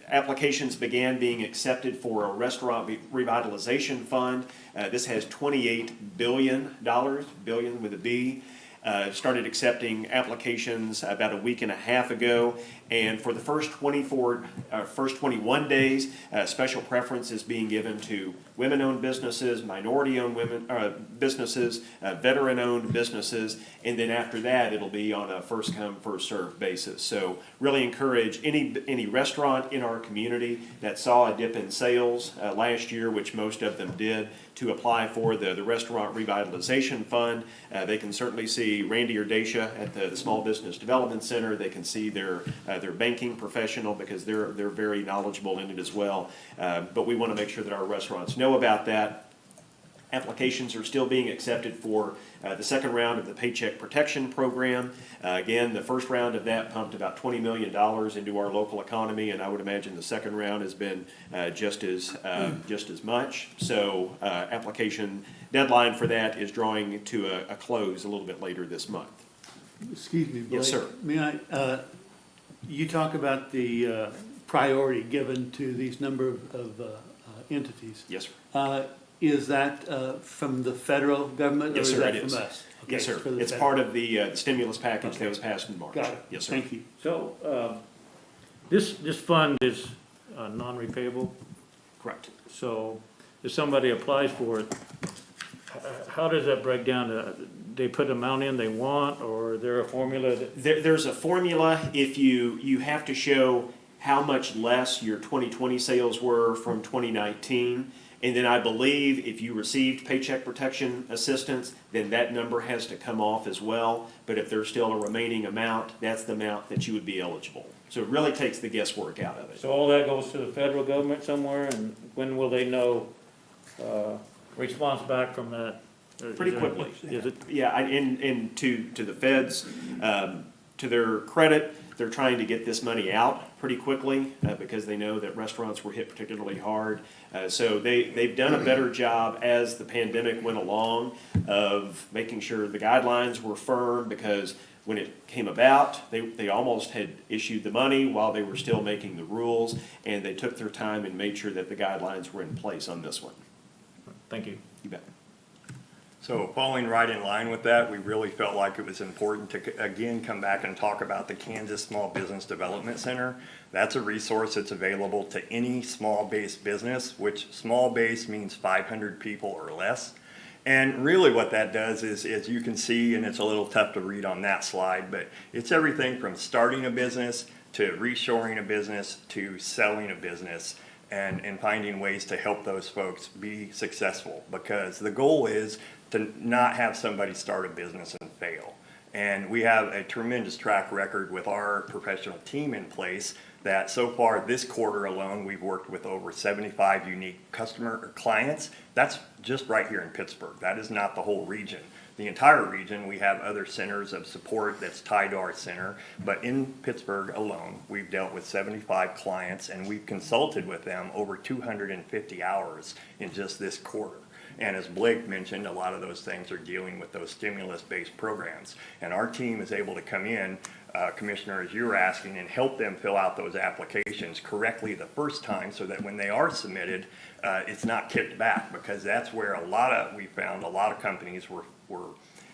applications began being accepted for a restaurant revitalization fund. This has $28 billion, billion with a B. started accepting applications about a week and a half ago. And for the first 21 days, special preference is being given to women-owned businesses, minority-owned businesses, veteran-owned businesses, and then after that, it'll be on a first-come, first-served basis. So really encourage any restaurant in our community that saw a dip in sales last year, which most of them did, to apply for the Restaurant Revitalization Fund. They can certainly see Randy Ardesha at the Small Business Development Center. They can see their banking professional because they're very knowledgeable in it as well. But we want to make sure that our restaurants know about that. Applications are still being accepted for the second round of the Paycheck Protection Program. Again, the first round of that pumped about $20 million into our local economy, and I would imagine the second round has been just as much. So application deadline for that is drawing to a close a little bit later this month. Excuse me, Blake. Yes, sir. May I, you talk about the priority given to these number of entities. Yes, sir. Is that from the federal government, or Yes, is sir, that it from is. us? Okay, Yes, sir. for the It's federal. part of the stimulus package that was passed in March. Got it. Yes, sir. Thank you. So, this fund is non-repayable, Correct. so if somebody applies for it, how does that break down? They put the amount in they want, or is there a formula that? There's a formula. If you have to show how much less your 2020 sales were from 2019. And then I believe if you received paycheck protection assistance, then that number has to come off as well. But if there's still a remaining amount, that's the amount that you would be eligible. So it really takes the guesswork out of it. So all that goes to the federal government somewhere, and when will they know response back from that? Pretty quickly. Is it? Yeah, and to the feds, to their credit, they're trying to get this money out pretty quickly because they know that restaurants were hit particularly hard. So they've done a better job as the pandemic went along of making sure the guidelines were firm, because when it came about, they almost had issued the money while they were still making the rules, and they took their time and made sure that the guidelines were in place on this one. Thank you. You bet. So falling right in line with that, we really felt like it was important to, again, come back and talk about the Kansas Small Business Development Center. That's a resource that's available to any small-based business, which small base means 500 people or less. And really what that does is, as you can see, and it's a little tough to read on that slide, but it's everything from starting a business to reshoring a business to selling a business. And finding ways to help those folks be successful, because the goal is to not have somebody start a business and fail. And we have a tremendous track record with our professional team in place that so far this quarter alone, we've worked with over 75 unique customer or clients. That's just right here in Pittsburgh. That is not the whole region. The entire region, we have other centers of support that's tied to our center, but in Pittsburgh alone, we've dealt with 75 clients, and we've consulted with them over 250 hours in just this quarter. And as Blake mentioned, a lot of those things are dealing with those stimulus-based programs. And our team is able to come in, Commissioner, as you were asking, and help them fill out those applications correctly the first time, so that when they are submitted, it's not kicked back, because that's where we found a lot of companies were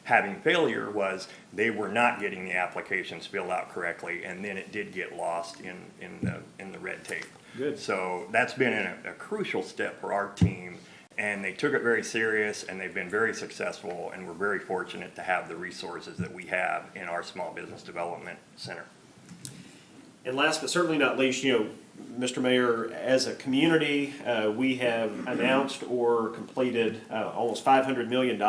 having failure, was they were not getting the applications filled out correctly, and then it did get lost in the red tape. Good. So that's been a crucial step for our team, and they took it very serious, and they've been very successful, and we're very fortunate to have the resources that we have in our Small Business Development Center. And last but certainly not least, Mr. Mayor, as a community, we have announced or completed almost $500 million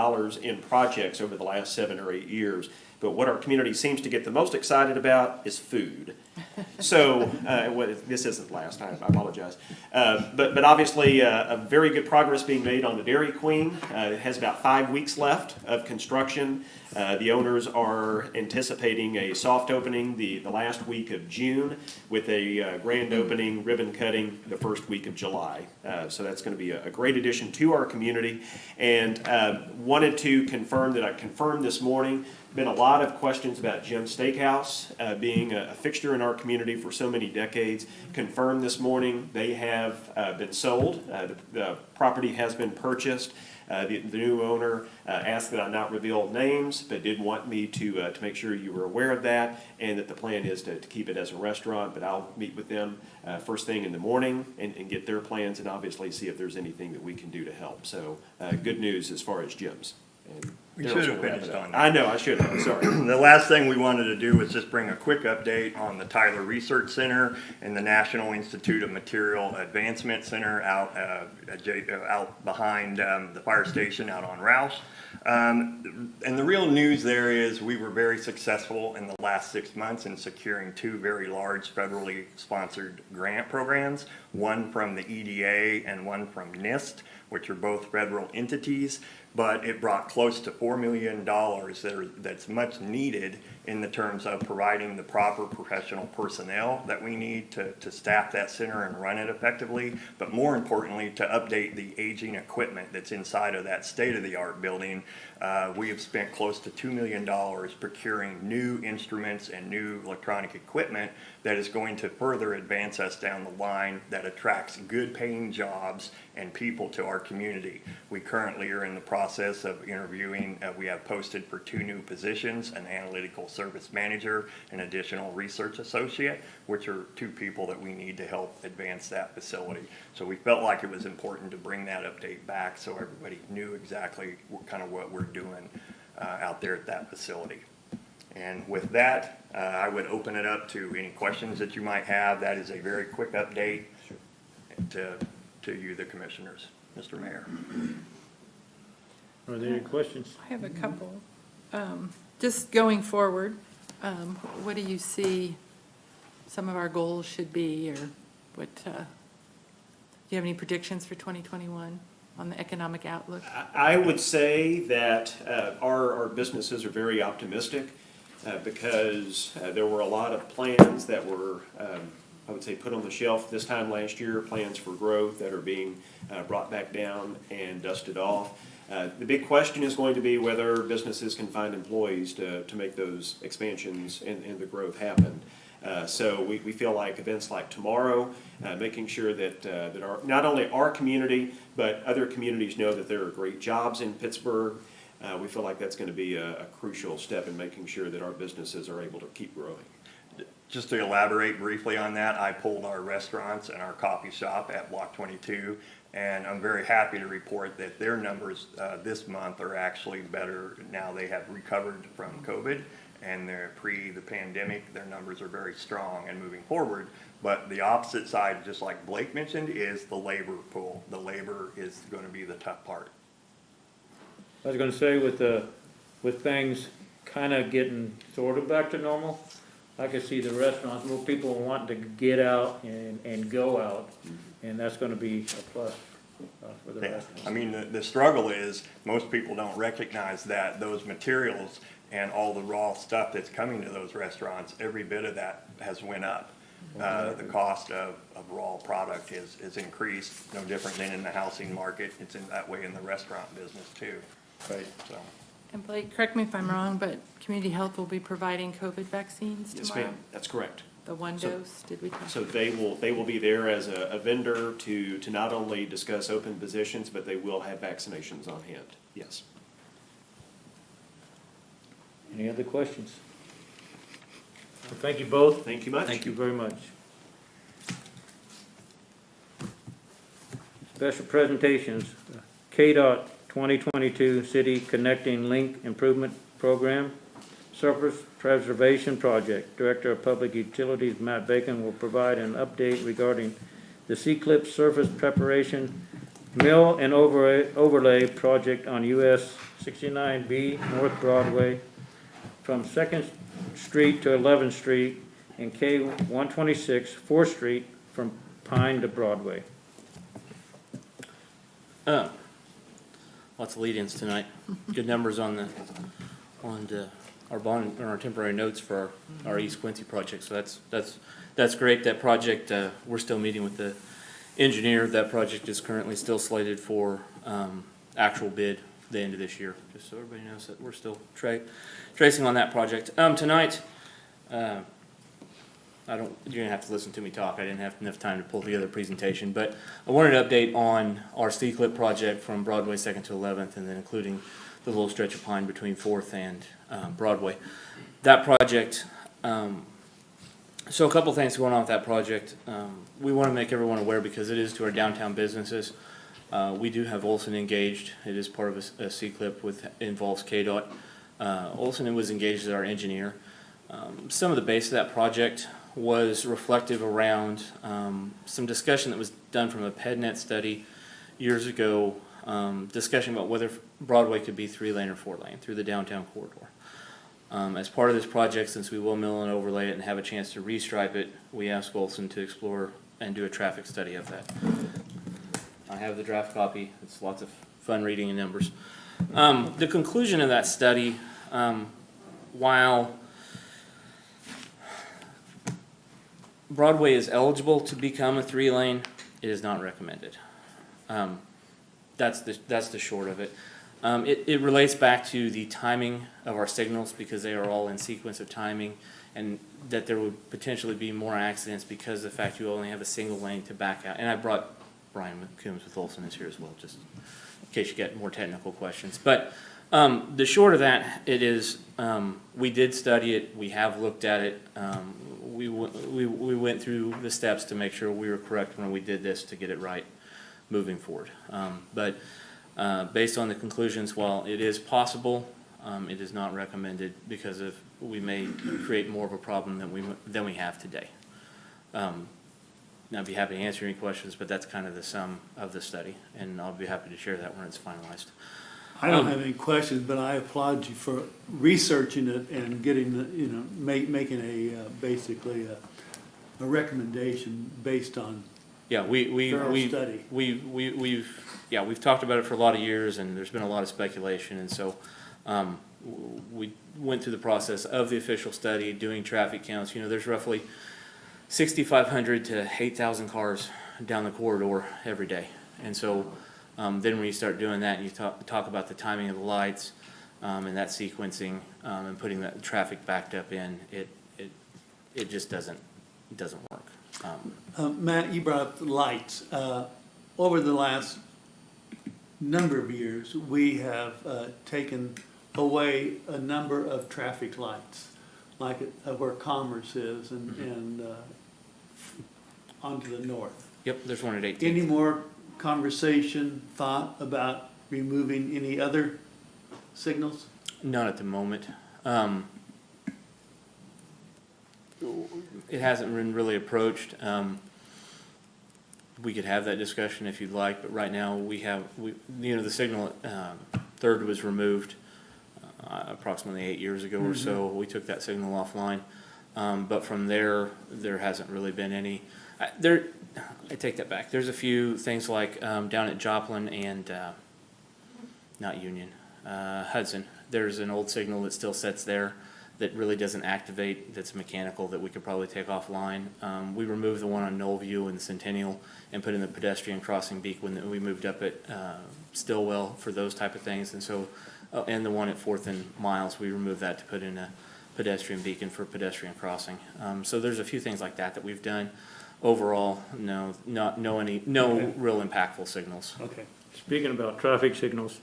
in projects over the last 7 or 8 years. But what our community seems to get the most excited about is food. So, this isn't last time, I apologize. But obviously, a very good progress being made on the Dairy Queen. It has about 5 weeks left of construction. The owners are anticipating a soft opening the last week of June, with a grand opening, ribbon cutting, the first week of July. So that's going to be a great addition to our community. And wanted to confirm that I confirmed this morning been a lot of questions about Jim's Steakhouse being a fixture in our community for so many decades. Confirmed this morning, they have been sold. The property has been purchased. The new owner asked that I not reveal names, but did want me to make sure you were aware of that, and that the plan is to keep it as a restaurant. But I'll meet with them first thing in the morning and get their plans, and obviously see if there's anything that we can do to help. So good news as far as Jim's. And We should have finished on that. I know, I should have, sorry. The last thing we wanted to do was just bring a quick update on the Tyler Research Center and the National Institute of Material Advancement Center out behind the fire station out on Rouse. And the real news there is we were very successful in the last 6 months in securing 2 very large federally sponsored grant programs, one from the EDA and one from NIST, which are both federal entities. But it brought close to $4 million that's much needed in the terms of providing the proper professional personnel that we need to staff that center and run it effectively, but more importantly, to update the aging equipment that's inside of that state-of-the-art building. We have spent close to $2 million procuring new instruments and new electronic equipment that is going to further advance us down the line, that attracts good paying jobs and people to our community. We currently are in the process of interviewing. We have posted for 2 new positions, an analytical service manager, an additional research associate, which are 2 people that we need to help advance that facility. So we felt like it was important to bring that update back so everybody knew exactly what we're doing out there at that facility. And with that, I would open it up to any questions that you might have. That is a very quick update to you, the commissioners. Mr. Mayor. Are there any questions? I have a couple. Just going forward, what do you see some of our goals should be, or what, do you have any predictions for 2021 on the economic outlook? I would say that our businesses are very optimistic because there were a lot of plans that were, I would say, put on the shelf this time last year, plans for growth that are being brought back down and dusted off. The big question is going to be whether businesses can find employees to make those expansions and the growth happen. So we feel like events like tomorrow, making sure that not only our community, but other communities know that there are great jobs in Pittsburgh. We feel like that's going to be a crucial step in making sure that our businesses are able to keep growing. Just to elaborate briefly on that, I pulled our restaurants and our coffee shop at Block 22, and I'm very happy to report that their numbers this month are actually better. Now they have recovered from COVID, and they're the pandemic, their numbers are very strong and moving forward. But the opposite side, just like Blake mentioned, is the labor pool. The labor is going to be the tough part. I was gonna say with things kind of getting sort of back to normal, I could see the restaurants, more people wanting to get out and go out, and that's gonna be a plus for the restaurants. I mean, the struggle is most people don't recognize that those materials and all the raw stuff that's coming to those restaurants, every bit of that has went up. The cost of raw product is increased, no different than in the housing market. It's in that way in the restaurant business too. Right. So. And Blake, correct me if I'm wrong, but Community Health will be providing COVID vaccines tomorrow? Yes, ma'am, that's correct. The one dose, did we talk? So they will be there as a vendor to not only discuss open positions, but they will have vaccinations on hand, yes. Any other questions? Well, thank you both. Thank you much. Thank you very much. Special presentations, KDOT 2022 City Connecting Link Improvement Program, Surface Preservation Project. Director of Public Utilities Matt Bacon will provide an update regarding the C-Clip Surface Preparation Mill and Overlay Project on US 69B North Broadway from 2nd Street to 11th Street and K-126 4th Street from Pine to Broadway. Lots of lead-ins tonight. Good numbers on our bond and our temporary notes for our East Quincy project. So that's great. That project, we're still meeting with the engineer. That project is currently still slated for actual bid the end of this year, just so everybody knows that we're still tracing on that project. Tonight, you're gonna have to listen to me talk. I didn't have enough time to pull together a presentation, but I wanted to update on our C-clip project from Broadway 2nd to 11th, and then including the little stretch of pine between 4th and Broadway. That project, so a couple things going on with that project. We want to make everyone aware because it is to our downtown businesses. We do have Olson engaged. It is part of a C-clip involves KDOT. Olson was engaged as our engineer. Some of the base of that project was reflective around some discussion that was done from a PedNet study years ago, discussion about whether Broadway could be 3-lane or 4-lane through the downtown corridor. As part of this project, since we will mill and overlay it and have a chance to restripe it, we asked Olson to explore and do a traffic study of that. I have the draft copy. It's lots of fun reading and numbers. The conclusion of that study, while Broadway is eligible to become a 3-lane, it is not recommended. That's the short of it. It relates back to the timing of our signals because they are all in sequence of timing, and that there would potentially be more accidents because of the fact you only have a single lane to back out. And I brought Brian Coombs with Olson is here as well, just in case you get more technical questions. But the short of that, it is we did study it. We have looked at it. We went through the steps to make sure we were correct when we did this to get it right moving forward. But based on the conclusions, while it is possible, it is not recommended because of we may create more of a problem than we have today. I'd be happy to answer any questions, but that's kind of the sum of the study, and I'll be happy to share that when it's finalized. I don't have any questions, but I applaud you for researching it and getting making basically a recommendation based on thorough study. We've talked about it for a lot of years, and there's been a lot of speculation, and so we went through the process of the official study, doing traffic counts. There's roughly 6,500 to 8,000 cars down the corridor every day, and so then when you start doing that and you talk about the timing of the lights and that sequencing and putting that traffic backed up in, it just doesn't work. Matt, you brought up the lights. Over the last number of years, we have taken away a number of traffic lights, like where Commerce is and onto the north. Yep, there's one at 18th. Any more conversation, thought about removing any other signals? Not at the moment. It hasn't been really approached. We could have that discussion if you'd like, but right now the signal at 3rd was removed approximately 8 years ago or so. We took that signal offline, but from there hasn't really been any. I take that back. There's a few things like down at Joplin and not Union, Hudson. There's an old signal that still sits there that really doesn't activate, that's mechanical, that we could probably take offline. We removed the one on Knollview and Centennial and put in the pedestrian crossing beacon when we moved up at Stillwell for those type of things. And so, and the one at 4th and Miles, we removed that to put in a pedestrian beacon for pedestrian crossing. So there's a few things like that we've done. Overall, no real impactful signals. Okay. Speaking about traffic signals,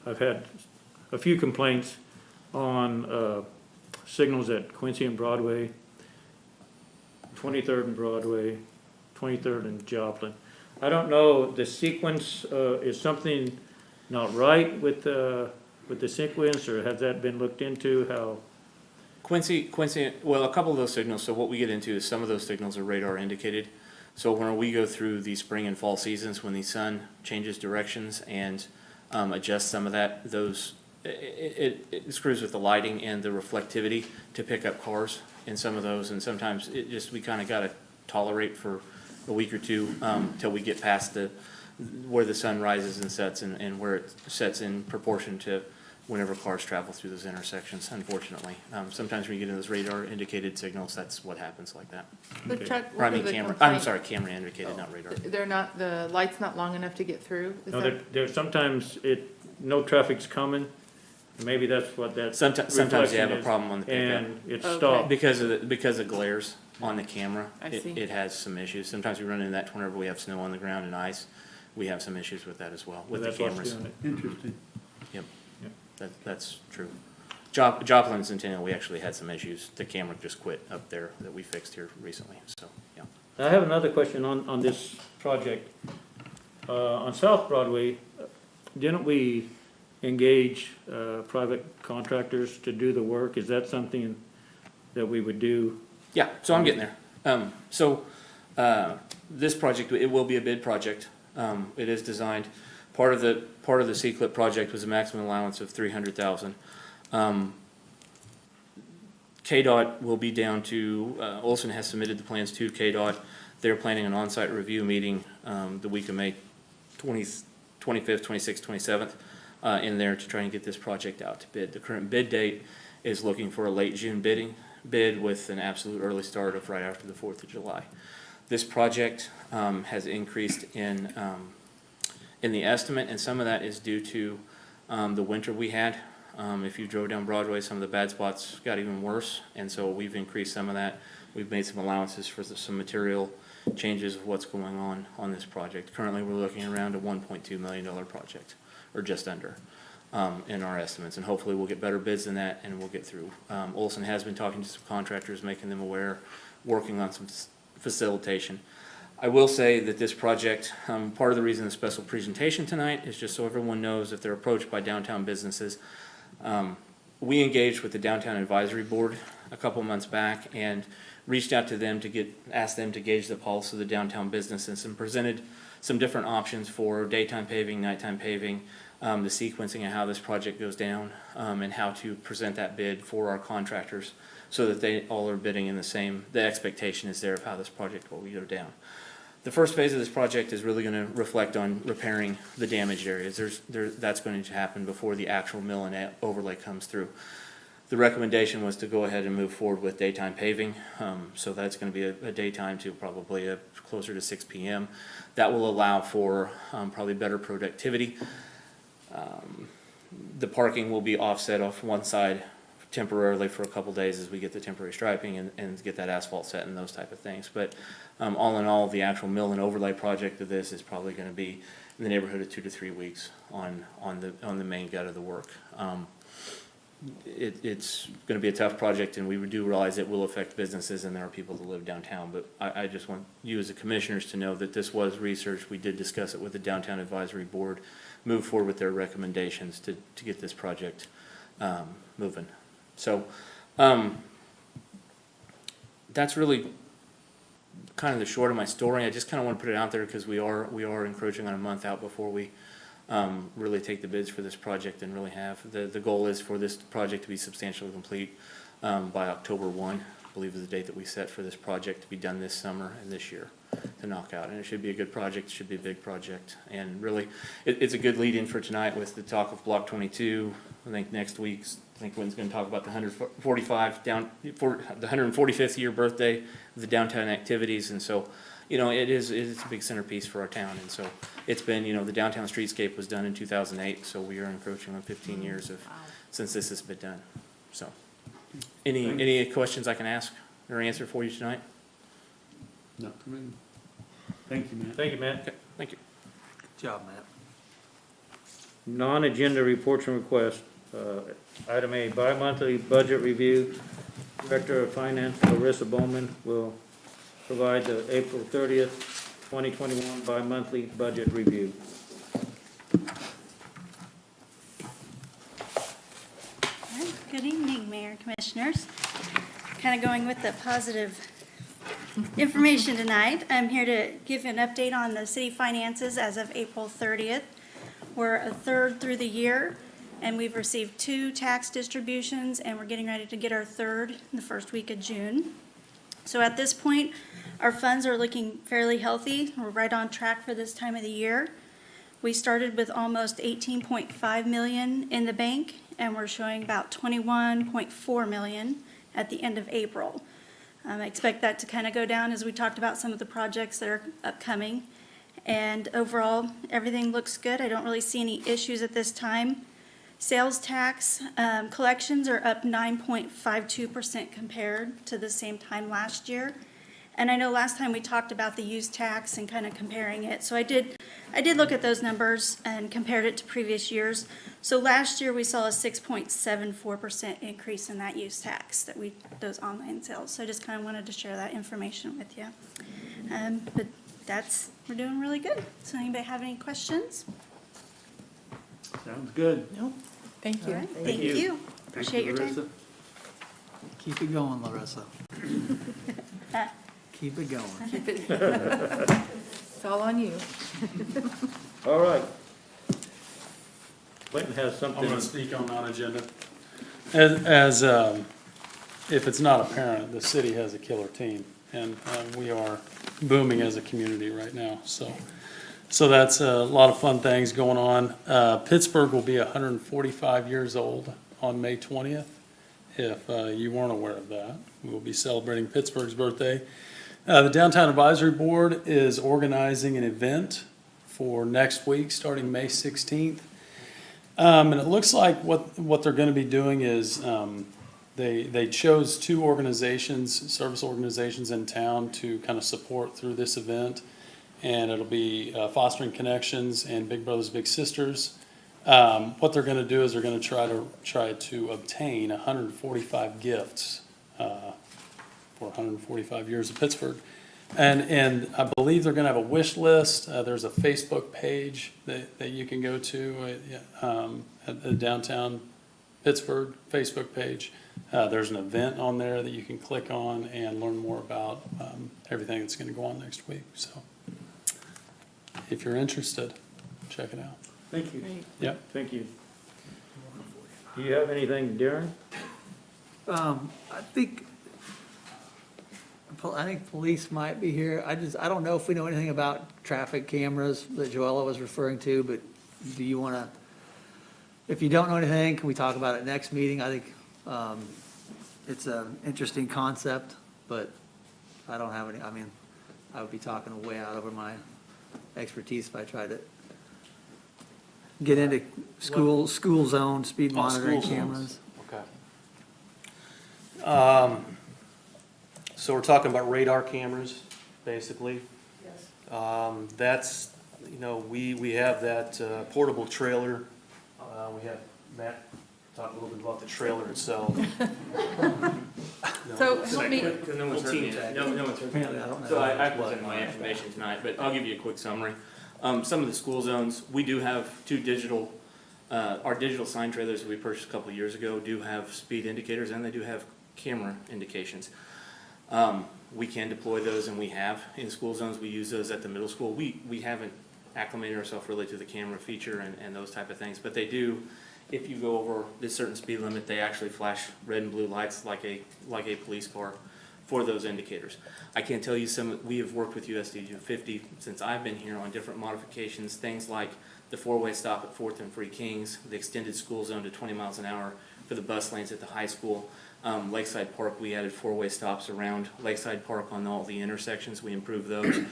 I've had a few complaints on signals at Quincy and Broadway, 23rd and Broadway, 23rd and Joplin. I don't know, the sequence, is something not right with the sequence, or has that been looked into? How? Quincy, well, a couple of those signals, so what we get into is some of those signals are radar indicated. So when we go through the spring and fall seasons, when the sun changes directions and adjusts some of that, it screws with the lighting and the reflectivity to pick up cars in some of those, and sometimes we kind of got to tolerate for a week or two till we get past where the sun rises and sets and where it sets in proportion to whenever cars travel through those intersections, unfortunately. Sometimes when you get into those radar indicated signals, that's what happens like that. But Chuck, Or, I mean, camera indicated, not radar. The light's not long enough to get through? No, sometimes no traffic's coming, maybe that's what that Sometimes you have reflection a is, problem on the pickup. and it's Okay. stopped. Because of glares on the camera, I see. it has some issues. Sometimes we run into that whenever we have snow on the ground and ice. We have some issues with that as well, with the That's what's cameras. doing it. Interesting. Yep, that's true. Joplin and Centennial, we actually had some issues. The camera just quit up there that we fixed here recently, so, yeah. I have another question on this project. On South Broadway, didn't we engage private contractors to do the work? Is that something that we would do? Yeah, so I'm getting there. This project, it will be a bid project. It is designed, part of the C-CLIP project was a maximum allowance of $300,000. KDOT will be down to, Olson has submitted the plans to KDOT. They're planning an on-site review meeting the week of May 25th, 26th, 27th in there to try and get this project out to bid. The current bid date is looking for a late June bid with an absolute early start of right after the 4th of July. This project has increased in the estimate, and some of that is due to the winter we had. If you drove down Broadway, some of the bad spots got even worse, and so we've increased some of that. We've made some allowances for some material changes of what's going on this project. Currently, we're looking around a $1.2 million project, or just under, in our estimates, and hopefully we'll get better bids than that, and we'll get through. Olson has been talking to some contractors, making them aware, working on some facilitation. I will say that this project, part of the reason the special presentation tonight is just so everyone knows if they're approached by downtown businesses. We engaged with the Downtown Advisory Board a couple months back and reached out to them to ask them to gauge the pulse of the downtown businesses and presented some different options for daytime paving, nighttime paving, the sequencing of how this project goes down, and how to present that bid for our contractors so that they all are bidding in the expectation is there of how this project will go down. The first phase of this project is really going to reflect on repairing the damaged areas. That's going to happen before the actual mill and overlay comes through. The recommendation was to go ahead and move forward with daytime paving. So that's going to be a daytime to probably closer to 6 p.m. That will allow for probably better productivity. The parking will be offset off one side temporarily for a couple days as we get the temporary striping and get that asphalt set and those type of things. But all in all, the actual mill and overlay project of this is probably going to be in the neighborhood of 2 to 3 weeks on the main gut of the work. It's going to be a tough project, and we do realize it will affect businesses and there are people that live downtown. But I just want you as the commissioners to know that this was research. We did discuss it with the Downtown Advisory Board, move forward with their recommendations to get this project moving. So that's really kind of the short of my story. I just kind of want to put it out there because we are encroaching on a month out before we really take the bids for this project and really have the goal is for this project to be substantially complete by October 1. I believe is the date that we set for this project to be done this summer and this year to knock out. And it should be a good project. It should be a big project. And really, it's a good lead in for tonight with the talk of Block 22. I think next week, Wynn's going to talk about the 145th year birthday of the downtown activities. And so, it's a big centerpiece for our town. And so it's been, the downtown streetscape was done in 2008. So we are encroaching on 15 years since this has been done. So any questions I can ask or answer for you tonight? No, thank you, Matt. Thank you, Matt. Okay, thank you. Good job, Matt. Non-agenda reports and requests. Item A, bi-monthly budget review. Director of Finance, Larissa Bowman, will provide the April 30th, 2021 bi-monthly budget review. All right. Good evening, Mayor and Commissioners. Kind of going with the positive information tonight. I'm here to give an update on the city finances as of April 30th. We're a third through the year, and we've received 2 tax distributions, and we're getting ready to get our third in the first week of June. So at this point, our funds are looking fairly healthy. We're right on track for this time of the year. We started with almost $18.5 million in the bank, and we're showing about $21.4 million at the end of April. I expect that to kind of go down as we talked about some of the projects that are upcoming. And overall, everything looks good. I don't really see any issues at this time. Sales tax collections are up 9.52% compared to the same time last year. And I know last time we talked about the use tax and kind of comparing it. So I did look at those numbers and compared it to previous years. So last year we saw a 6.74% increase in that use tax those online sales. So I just kind of wanted to share that information with you. But we're doing really good. So anybody have any questions? Sounds good. No, thank you. All right, thank you. Appreciate your time. Keep it going, Larissa. Keep it going. Keep it. It's all on you. All right. Clayton has I'm something. gonna speak on non-agenda. As if it's not apparent, the city has a killer team, and we are booming as a community right now, so that's a lot of fun things going on. Pittsburgh will be 145 years old on May 20th. If you weren't aware of that, we will be celebrating Pittsburgh's birthday. The Downtown Advisory Board is organizing an event for next week, starting May 16th. And it looks like what they're going to be doing is they chose two organizations, service organizations in town to kind of support through this event. And it'll be Fostering Connections and Big Brothers Big Sisters. What they're going to do is they're going to try to obtain 145 gifts for 145 years of Pittsburgh. And I believe they're going to have a wish list. There's a Facebook page that you can go to at the Downtown Pittsburgh Facebook page. There's an event on there that you can click on and learn more about everything that's going to go on next week. So if you're interested, check it out. Thank you. Great. Yep, thank you. Do you have anything, Darren? I think police might be here. I don't know if we know anything about traffic cameras that Joella was referring to, but do you want to, if you don't know anything, can we talk about it next meeting? I think it's an interesting concept, but I don't have any, I would be talking way out over my expertise if I tried to get into school zone, speed monitoring cameras. Okay. So we're talking about radar cameras, basically. Yes. That's, we have that portable trailer. We have Matt talk a little bit about the trailer itself. So help me. No one's heard me. No one's heard me. So I present my information tonight, but I'll give you a quick summary. Some of the school zones, we do have two digital, our digital sign trailers that we purchased a couple of years ago do have speed indicators, and they do have camera indications. We can deploy those, and we have in school zones. We use those at the middle school. We haven't acclimated ourselves really to the camera feature and those type of things, but they do. If you go over this certain speed limit, they actually flash red and blue lights like a police car for those indicators. I can tell you we have worked with USD 250 since I've been here on different modifications, things like the four-way stop at 4th and Free Kings, the extended school zone to 20 miles an hour for the bus lanes at the high school. Lakeside Park, we added four-way stops around Lakeside Park on all the intersections. We improved those.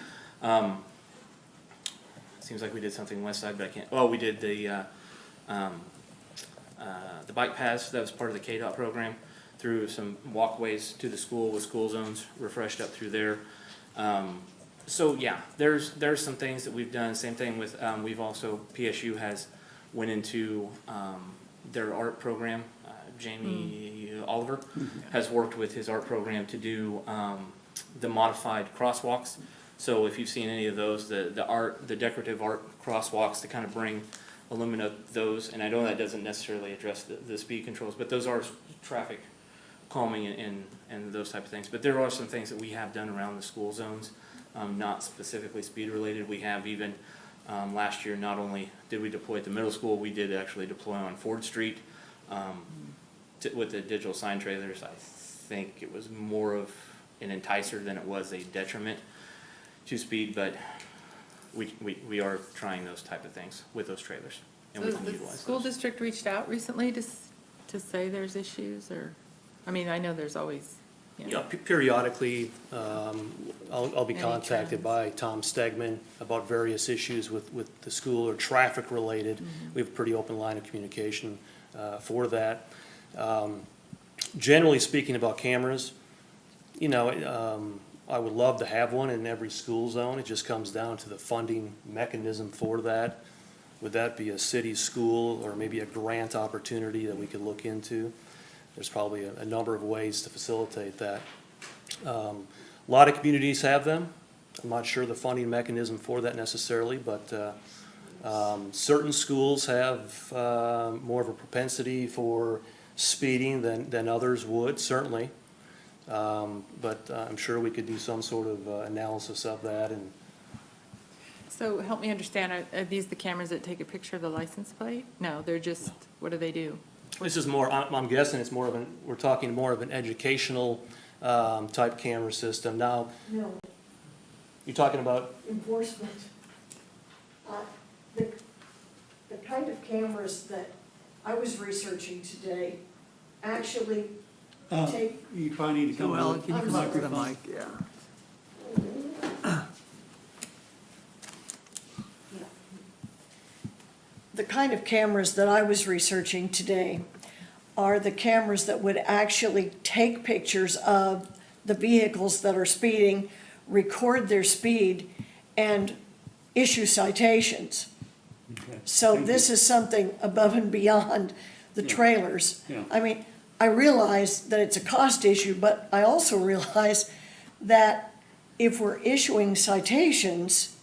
Seems like we did something west side, but I can't. Oh, we did the bike paths. That was part of the KDOT program. Through some walkways to the school with school zones refreshed up through there. So yeah, there's some things that we've done. Same thing with we've also PSU has went into their art program. Jamie Oliver has worked with his art program to do the modified crosswalks. So if you've seen any of those, the decorative art crosswalks to kind of illuminate those, and I know that doesn't necessarily address the speed controls, but those are traffic calming and those type of things. But there are some things that we have done around the school zones, not specifically speed related. We have even last year, not only did we deploy at the middle school, we did actually deploy on Ford Street with the digital sign trailers. I think it was more of an enticer than it was a detriment to speed, but we are trying those type of things with those trailers, and So we can the utilize school those. district reached out recently to say there's issues, or, I mean, I know there's always Yeah, periodically, I'll be Any contacted trends? by Tom Stegman about various issues with the school or traffic related. We have a pretty open line of communication for that. Generally speaking about cameras, you know, I would love to have one in every school zone. It just comes down to the funding mechanism for that. Would that be a city school or maybe a grant opportunity that we could look into? There's probably a number of ways to facilitate that. A lot of communities have them. I'm not sure the funding mechanism for that necessarily, but certain schools have more of a propensity for speeding than others would, certainly. But I'm sure we could do some sort of analysis of that. And So help me understand, are these the cameras that take a picture of the license plate? No, they're just, what do they do? this is more, I'm guessing it's more of an, we're talking more of an educational type camera system. Now, No, you're talking about, enforcement. The kind of cameras that I was researching today actually take, You probably need to come Well, up. can you come up to the mic? Yeah. the kind of cameras that I was researching today are the cameras that would actually take pictures of the vehicles that are speeding, record their speed, and issue citations. Okay. So Thank this you. is something above and beyond the Yeah. trailers. Yeah. I mean, I realize that it's a cost issue, but I also realize that if we're issuing citations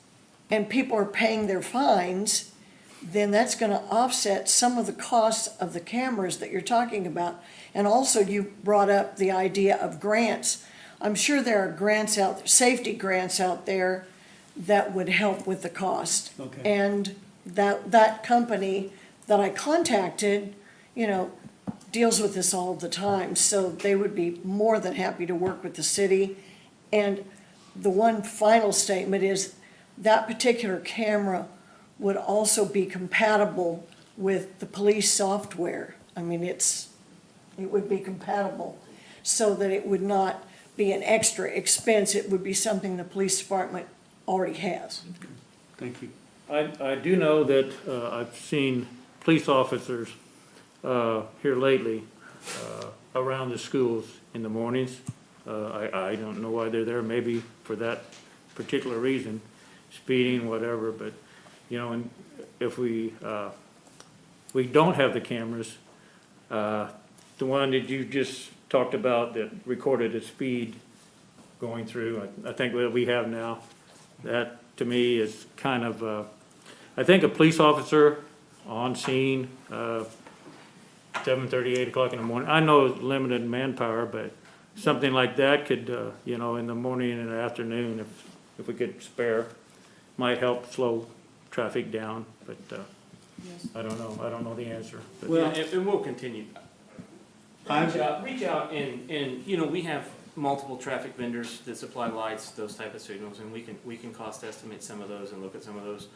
and people are paying their fines, then that's gonna offset some of the costs of the cameras that you're talking about. And also, you brought up the idea of grants. I'm sure there are grants out there, safety grants out there that would help with the cost. Okay. And that company that I contacted, you know, deals with this all the time, so they would be more than happy to work with the city. And the one final statement is that particular camera would also be compatible with the police software. I mean, it would be compatible so that it would not be an extra expense. It would be something the police department already has. Thank you. I do know that I've seen police officers here lately around the schools in the mornings. I don't know why they're there, maybe for that particular reason, speeding, whatever, but, you know, and if we don't have the cameras, the one that you just talked about that recorded the speed going through, I think that we have now, that to me is kind of, I think a police officer on scene, 7:30, 8 o'clock in the morning, I know it's limited manpower, but something like that could, you know, in the morning and the afternoon, if we could spare, might help slow traffic down, but, I don't know the answer. But- Well- Yeah, and we'll continue. Reach out and, you know, we have multiple traffic vendors that supply lights, those type of signals, and we can cost estimate some of those and look at some of those.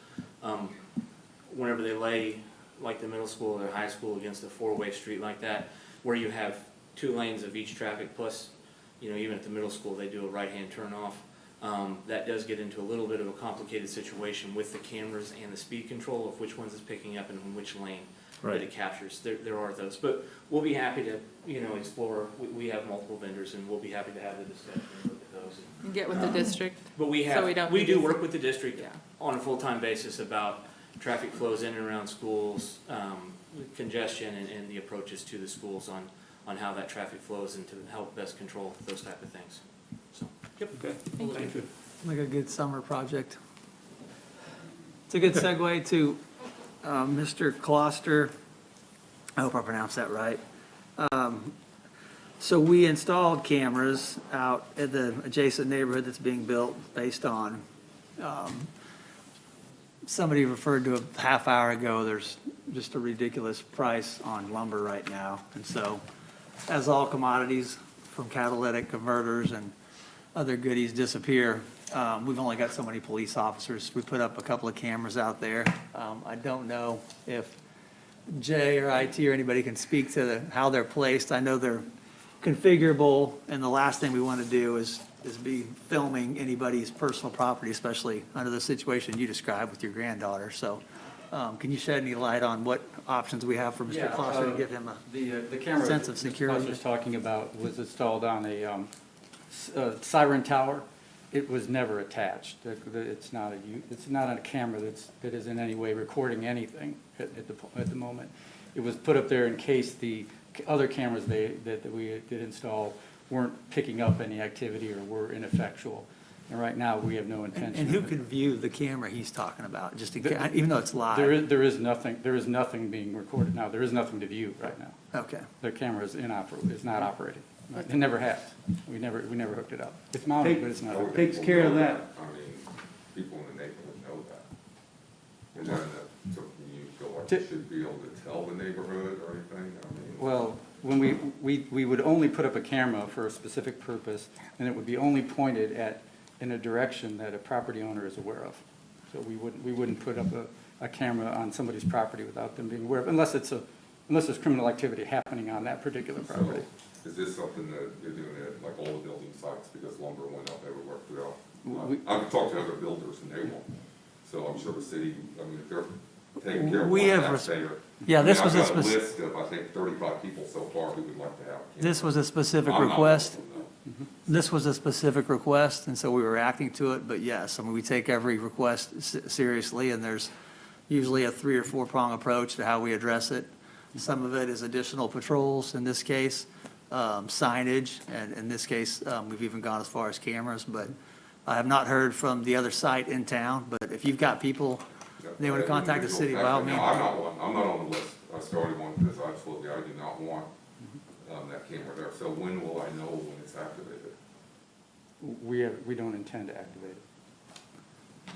Whenever they lay, like the middle school or high school against a four-way street like that, where you have 2 lanes of each traffic, plus, you know, even at the middle school, they do a right-hand turn off. That does get into a little bit of a complicated situation with the cameras and the speed control of which ones is picking up and in which lane that it captures. There are those, but we'll be happy to, you know, explore. We have multiple vendors, and we'll be happy to have the discussion and look at those. And get with the district? But we So we have, don't we need do to- work with the district Yeah. on a full-time basis about traffic flows in and around schools, congestion and the approaches to the schools on how that traffic flows and to help best control those type of things. So, yep. Okay, thank you. Like a good summer project. It's a good segue to Mr. Closter. I hope I pronounced that right. So we installed cameras out at the adjacent neighborhood that's being built based on, somebody referred to a half hour ago, there's just a ridiculous price on lumber right now. And so, as all commodities from catalytic converters and other goodies disappear, we've only got so many police officers. We put up a couple of cameras out there. I don't know if Jay or IT or anybody can speak to how they're placed. I know they're configurable, and the last thing we want to do is be filming anybody's personal property, especially under the situation you described with your granddaughter. So, can you shed any light on what options we have for Mr. Crawford to give him The a camera sense of Mr. security? was talking about was installed on a siren tower. It was never attached. It's not a camera that is in any way recording anything at the moment. It was put up there in case the other cameras that we did install weren't picking up any activity or were ineffectual. And right now, we have no intention. And who can view the camera he's talking about, just in case, even though it's live? There is nothing being recorded now. There is nothing to view right now. Okay. The camera is not operating. It never has. We never hooked it up. It's mounted, but it's not. Take- Takes care of that. I mean, people in the neighborhood know that. And then, so you feel like you should be able to tell the neighborhood or anything? I mean. Well, when we would only put up a camera for a specific purpose, and it would be only pointed in a direction that a property owner is aware of. So we wouldn't put up a camera on somebody's property without them being aware of, unless there's criminal activity happening on that particular property. So, is this something that you're doing at like all the building sites because lumber went up everywhere throughout? I've talked to other builders and they won't. So I'm sure the city, I mean, if they're taking care of We one have taxpayer. Yeah, this was a I've got a list of, I think, 35 people so far who would like to have a camera. This was a specific I'm not request. one of them, no. This was a specific request, and so we were reacting to it, but yes, I mean, we take every request seriously, and there's usually a 3 or 4 prong approach to how we address it. Some of it is additional patrols, in this case, signage, and in this case, we've even gone as far as cameras, but I have not heard from the other site in town, but if you've got people, they want to contact the city, by all means. No, I'm not one. I'm not on the list. I started one because absolutely I do not want that camera there. So when will I know when it's activated? We don't intend to activate it.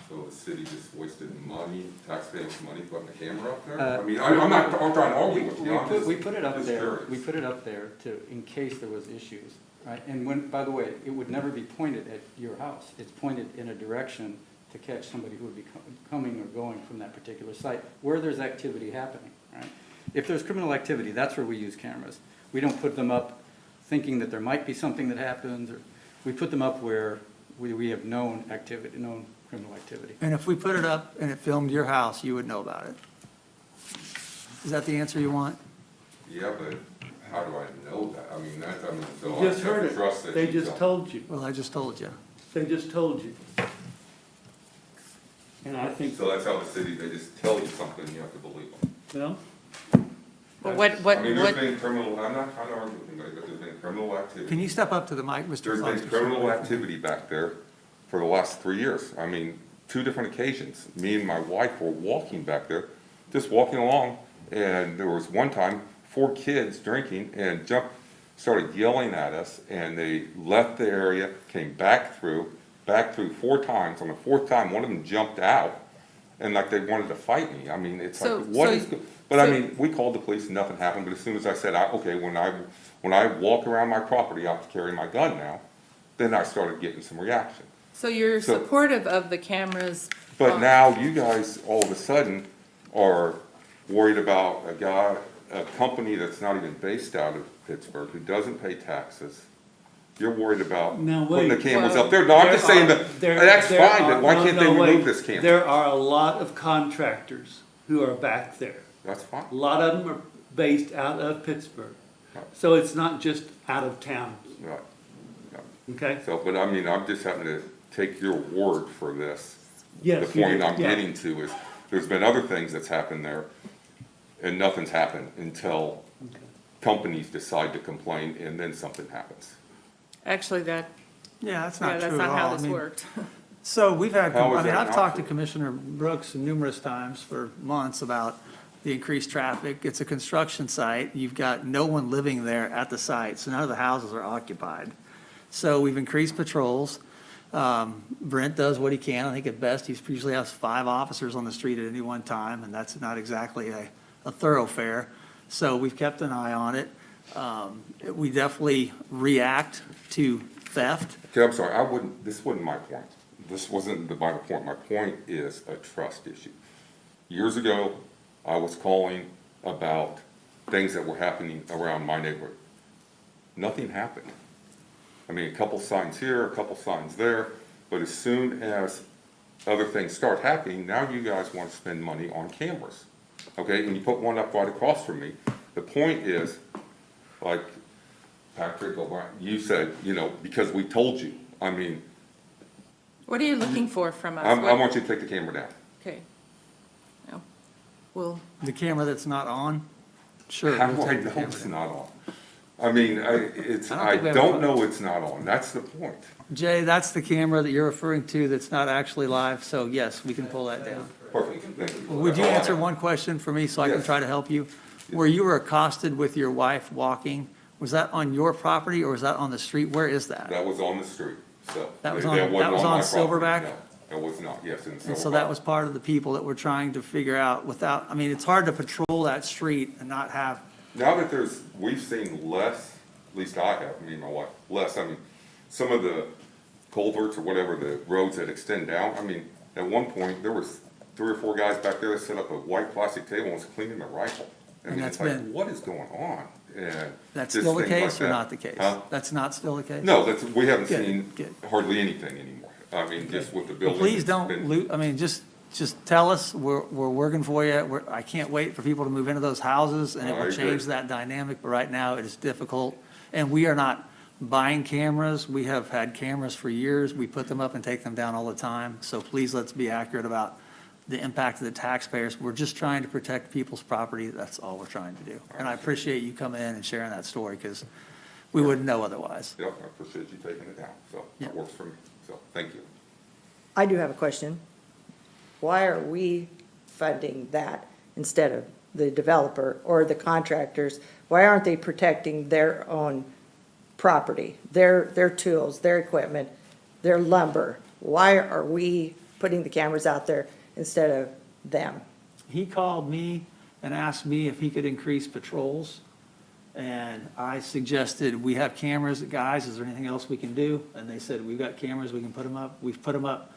So the city just wasted money, taxpayers' money putting the camera up there? I mean, I'm trying to argue with you. We put it up just there, curious. we put it up there in case there was issues, right? And when, by the way, it would never be pointed at your house. It's pointed in a direction to catch somebody who would be coming or going from that particular site, where there's activity happening, right? If there's criminal activity, that's where we use cameras. We don't put them up thinking that there might be something that happens, or we put them up where we have known activity, known criminal activity. And if we put it up and it filmed your house, you would know about it. Is that the answer you want? Yeah, but how do I know that? I mean, so You I just have heard to trust it. that They you just tell- told you. Well, I just told you. They just told you. And I think, So that's how the city, they just tell you something, you have to believe them. well, But I mean, there's been criminal, I'm not trying to argue with anybody, but there's been criminal activity. Can you step up to the mic, Mr. There's been Foster? criminal activity back there for the last 3 years. I mean, 2 different occasions. Me and my wife were walking back there, just walking along, and there was one time, 4 kids drinking and started yelling at us, and they left the area, came back through 4 times. On the 4th time, one of them jumped out, and like they wanted to fight me. I mean, it's like, what is, but I mean, we called the police and nothing happened, but as soon as I said, okay, when I walk around my property, I have to carry my gun now, then I started getting some reaction. So you're supportive of the cameras? But now you guys all of a sudden are worried about a company that's not even based out of Pittsburgh, who doesn't pay taxes. You're worried about now putting the wait. cameras up there. No, I'm just saying that, that's fine, but why can't they remove this camera? There are a lot of contractors who are back there. That's fine. A lot of them are based out of Pittsburgh. So it's not just out of town. Right. Okay? So, but I mean, I'm just having to take your word for this. Yes, The you point do. I'm Yeah. getting to is, there's been other things that's happened there, and nothing's happened until companies decide to complain, and then something happens. Actually, Yeah, that's not that's true not at how all. I this mean, worked. So we've had, How is I mean, that I've not talked to true? Commissioner Brooks numerous times for months about the increased traffic. It's a construction site. You've got no one living there at the site, so none of the houses are occupied. So we've increased patrols. Brent does what he can. I think at best, he usually has 5 officers on the street at any one time, and that's not exactly a thoroughfare. So we've kept an eye on it. We definitely react to theft. Okay, I'm sorry, this wasn't my point. This wasn't my point. My point is a trust issue. Years ago, I was calling about things that were happening around my neighborhood. nothing happened. I mean, a couple signs here, a couple signs there, but as soon as other things start happening, now you guys want to spend money on cameras. Okay, and you put one up right across from me. The point is, like Patrick O'Brien, you said, you know, because we told you. I mean, What are you looking for from us? I want you to take the camera down. Okay. No. Well, The camera that's not on? Sure. How we'll do I take the know camera it's down. not on? I mean, I I don't think we have don't a- know it's not on. That's the point. Jay, that's the camera that you're referring to that's not actually live, so yes, we can pull that down. Perfect, thank you. Would you That's all I answer have. one question for me so I can Yes. try to help you? Where you were accosted with your wife walking, was that on your property or was that on the street? Where is that? That was on the street, so. That was wasn't on my property, Silverback? no. That was not, yes, in And so that Silverback. was part of the people that were trying to figure out without, I mean, it's hard to patrol that street and not have, Now that we've seen less, at least I have, me and my wife, less, I mean, some of the culverts or whatever, the roads that extend down, I mean, at one point, there was 3 or 4 guys back there that set up a white plastic table and was cleaning a rifle. I And mean, that's it's like, been- what is going on? And that's just still the things like case or that. not the case? Huh? That's not still the case? No, we haven't Good, seen good. hardly anything anymore. I mean, just with the Well, building. please it's don't been- I mean, just tell us, we're working for you. I can't wait for people to move into those houses and it I will agree. change that dynamic, but right now it is difficult. And we are not buying cameras. We have had cameras for years. We put them up and take them down all the time. So please, let's be accurate about the impact of the taxpayers. We're just trying to protect people's property. That's all we're trying to do. And I appreciate you coming in and sharing that story because we wouldn't know otherwise. Yep, I appreciate you taking it down, so Yeah. that works for me, so, thank you. I do have a question. Why are we funding that instead of the developer or the contractors? Why aren't they protecting their own property, their tools, their equipment, their lumber? Why are we putting the cameras out there instead of them? He called me and asked me if he could increase patrols. And I suggested, we have cameras, guys, is there anything else we can do? And they said, we've got cameras, we can put them up. We've put them up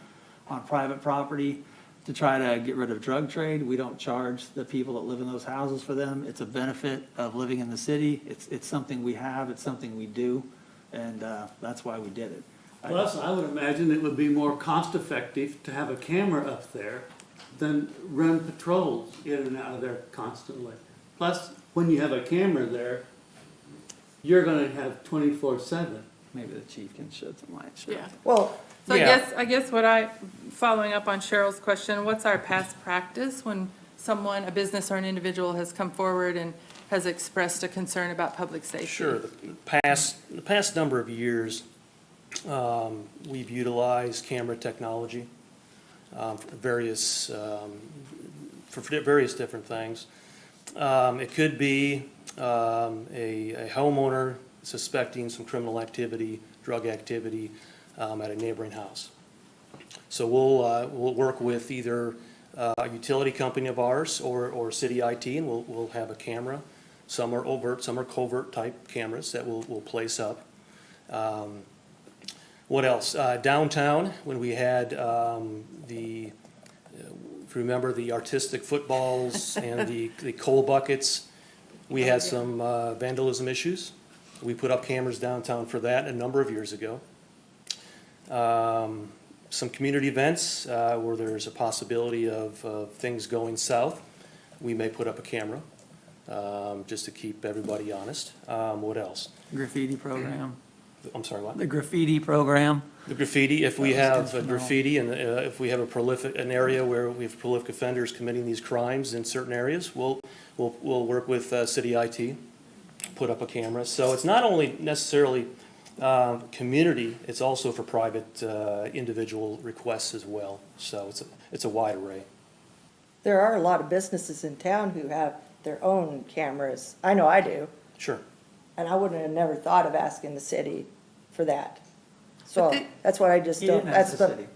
on private property to try to get rid of drug trade. We don't charge the people that live in those houses for them. It's a benefit of living in the city. It's something we have, it's something we do, and that's why we did it. Plus, I would imagine it would be more cost-effective to have a camera up there than run patrols in and out of there constantly. Plus, when you have a camera there, you're gonna have 24/7. Maybe the chief can shed some light. Sure. yeah. Well, So Yeah. I guess following up on Cheryl's question, what's our past practice when someone, a business or an individual has come forward and has expressed a concern about public safety? Sure, the past number of years, we've utilized camera technology for various different things. It could be a homeowner suspecting some criminal activity, drug activity at a neighboring house. So we'll work with either a utility company of ours or city IT, and we'll have a camera. Some are overt, some are covert type cameras that we'll place up. What else? Downtown, when we had if you remember the artistic footballs and the coal buckets, we had some vandalism issues. We put up cameras downtown for that a number of years ago. Some community events where there's a possibility of things going south, we may put up a camera just to keep everybody honest. What else? Graffiti program. I'm sorry, what? The graffiti program. The graffiti, if we That was have a instrumental. graffiti and if we have an area where we have prolific offenders committing these crimes in certain areas, we'll work with city IT, put up a camera. So it's not only necessarily community, it's also for private individual requests as well. So it's a wide array. there are a lot of businesses in town who have their own cameras. I know I do. Sure. And I wouldn't have never thought of asking the city for that. But So they- that's what I just He don't, didn't ask that's the the, city.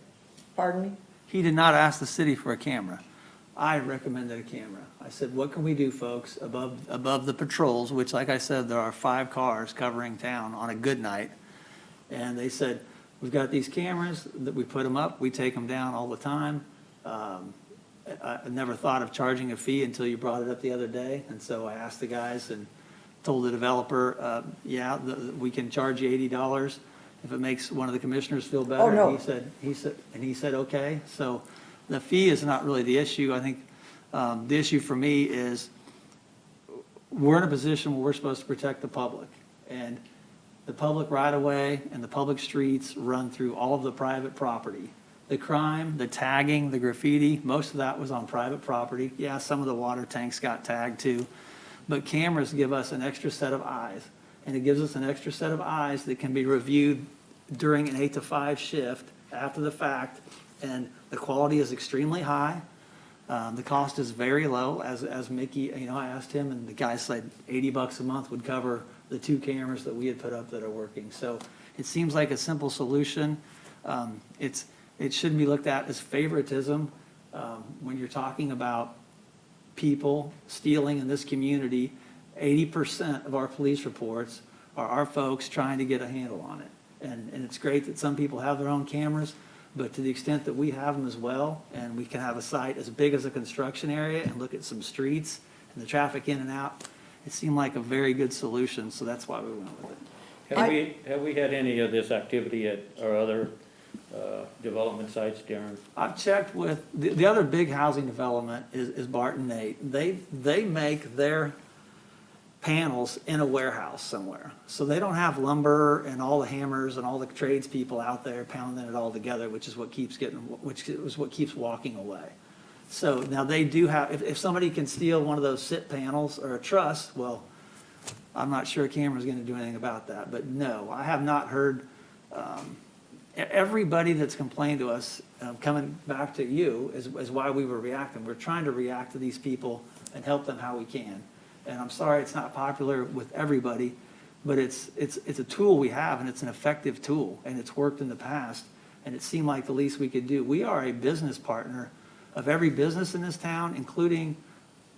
pardon me? He did not ask the city for a camera. I recommended a camera. I said, what can we do, folks, above the patrols, which, like I said, there are 5 cars covering town on a good night. And they said, we've got these cameras, that we put them up, we take them down all the time. I never thought of charging a fee until you brought it up the other day. And so I asked the guys, and told the developer, yeah, we can charge you $80 if it makes one of the commissioners feel better. Oh, no. And he said, okay. So the fee is not really the issue. I think the issue for me is we're in a position where we're supposed to protect the public. And the public right-of-way and the public streets run through all of the private property. The crime, the tagging, the graffiti, most of that was on private property. Yeah, some of the water tanks got tagged too. But cameras give us an extra set of eyes. And it gives us an extra set of eyes that can be reviewed during an 8 to 5 shift after the fact. And the quality is extremely high. The cost is very low, as Mickey, I asked him, and the guy said $80 a month would cover the 2 cameras that we had put up that are working. So it seems like a simple solution. It shouldn't be looked at as favoritism. When you're talking about people stealing in this community, 80% of our police reports are our folks trying to get a handle on it. And it's great that some people have their own cameras, but to the extent that we have them as well, and we can have a site as big as a construction area and look at some streets and the traffic in and out, it seemed like a very good solution, so that's why we went with it. Have we had any of this activity at our other development sites, Darren? I've checked with, the other big housing development is Barton Nate. They make their panels in a warehouse somewhere. So they don't have lumber and all the hammers and all the tradespeople out there pounding it all together, which is what keeps walking away. So now they do have, if somebody can steal one of those sit panels or a truss, well, I'm not sure a camera's gonna do anything about that. But no, I have not heard, everybody that's complained to us, coming back to you, is why we were reacting. We're trying to react to these people and help them how we can. And I'm sorry it's not popular with everybody, but it's a tool we have, and it's an effective tool, and it's worked in the past, and it seemed like the least we could do. We are a business partner of every business in this town, including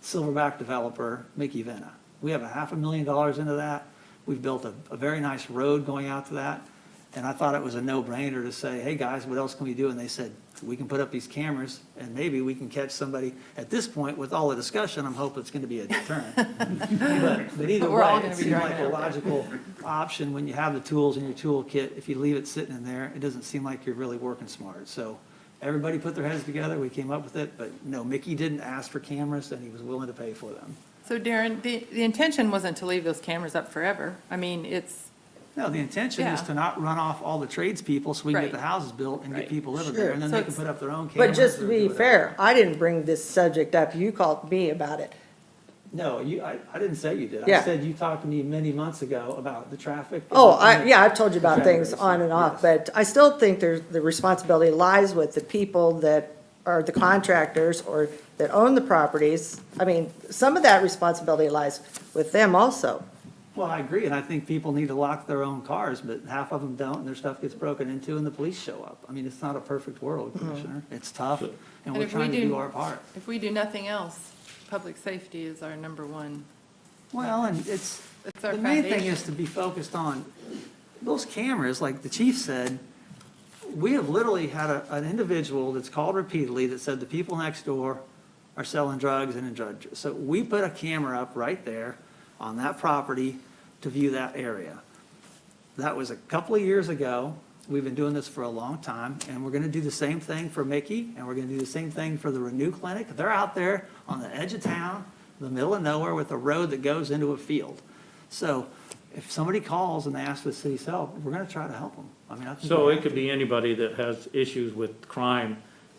Silverback developer Mickey Venna. We have $500,000 into that. We've built a very nice road going out to that. And I thought it was a no-brainer to say, hey, guys, what else can we do? And they said, we can put up these cameras, and maybe we can catch somebody. At this point, with all the discussion, I'm hoping it's going to be a deterrent. But either We're all way, gonna it be seemed driving like a out there. logical option when you have the tools in your toolkit. If you leave it sitting in there, it doesn't seem like you're really working smart. So everybody put their heads together. We came up with it. But no, Mickey didn't ask for cameras, and he was willing to pay for them. So Darren, the intention wasn't to leave those cameras up forever. I mean, No, the intention is Yeah. to not run off all the tradespeople so we can get Right. the houses built and get Right. people living Sure. there. And then So they can it's- put up their own cameras. But just to or be do whatever. fair, I didn't bring this subject up. You called me about it. No, I didn't say you did. I Yeah. said you talked to me many months ago about the traffic. Oh, I've told you about The things traffic on and issue, off, yes. but I still think the responsibility lies with the people that are the contractors or that own the properties. I mean, some of that responsibility lies with them also. Well, I agree, and I think people need to lock their own cars, but half of them don't, and their stuff gets broken into, and the police show up. I mean, it's not a perfect world, Commissioner. It's tough, and we're if we trying to do- do our part. if we do nothing else, public safety is our number one. Well, and it's, It's our the main thing foundation. is to be focused on those cameras, like the chief said. We have literally had an individual that's called repeatedly that said the people next door are selling drugs and in drugs. So we put a camera up right there on that property to view that area. That was a couple of years ago. We've been doing this for a long time, and we're gonna do the same thing for Mickey, and we're gonna do the same thing for the Renew Clinic. They're out there on the edge of town, in the middle of nowhere, with a road that goes into a field. So if somebody calls and they ask for the city's help, we're gonna try to help them. I mean, I think So we it have could to. be anybody that has issues with crime,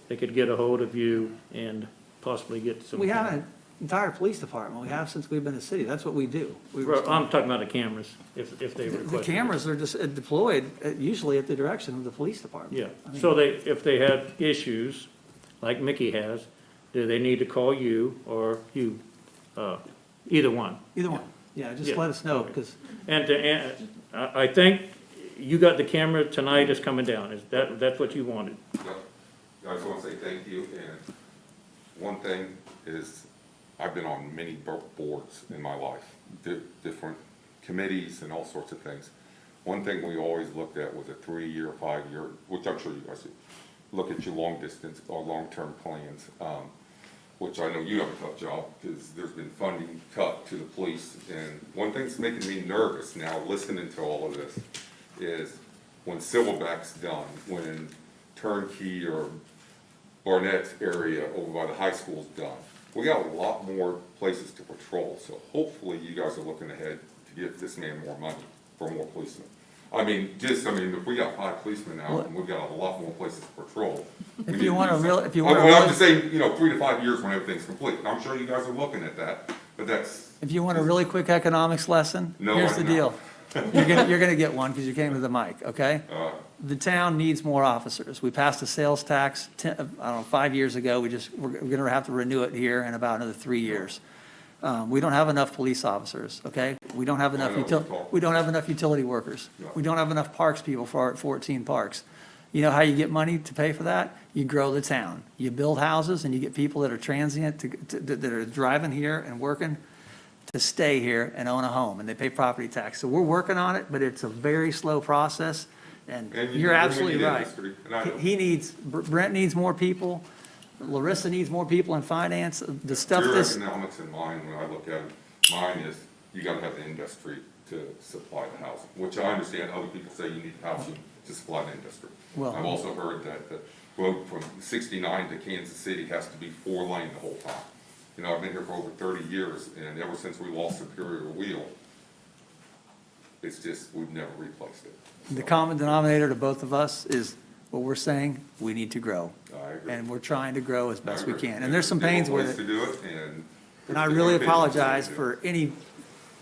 they could get a hold of you and possibly get some. We have an entire police department. We have since we've been a city. That's what we do. We Well, respond. I'm talking about the cameras, if they request. The it. cameras are just deployed usually at the direction of the police department. Yeah, I mean- so if they have issues, like Mickey has, do they need to call you or you, either one? Either one. Yeah, just Yeah. let us know, because And I think you got the camera tonight is coming down, that's what you wanted? Yep. I just want to say thank you, and one thing is, I've been on many boards in my life, different committees and all sorts of things. One thing we always looked at was a 3-year, 5-year, which I'm sure you guys do, look at your long distance or long-term plans. which I know you have a tough job, because there's been funding cut to the police. And one thing that's making me nervous now, listening to all of this, is when Silverback's done, when Turnkey or Barnett's area over by the high school's done, we got a lot more places to patrol. So hopefully you guys are looking ahead to give this man more money for more policemen. If we got 5 policemen out and we've got a lot more places to patrol. If you want to real, if you want I'm just to, saying, 3 to 5 years when everything's complete. I'm sure you guys are looking at that, but that's. if you want a really quick economics lesson, No, here's I'm the deal. not. You're gonna get one because you came to the mic, okay? The town needs more officers. We passed a sales tax, 5 years ago. We're gonna have to renew it here in about another 3 years. We don't have enough police officers, okay? We don't have enough utility workers. We don't have enough parks people for our 14 parks. You know how you get money to pay for that? You grow the town. You build houses and you get people that are transient, that are driving here and working to stay here and own a home, and they pay property tax. So we're working on it, but it's a very slow process, and you're absolutely right. Brent needs more people. Larissa needs more people in finance, the stuff Your this. economics in mine, when I look at it, mine is, you gotta have the industry to supply the housing, which I understand other people say you need housing to supply the industry. Well- I've also heard that the road from 69 to Kansas City has to be 4-lane the whole time. I've been here for over 30 years, and ever since we lost Superior Wheel, it's just, we've never replaced it. The common denominator to both of us is what we're saying, we need to grow. I agree. And we're trying to grow as best we I agree. can. And there's some pains with Different ways to do it, And I really apologize for any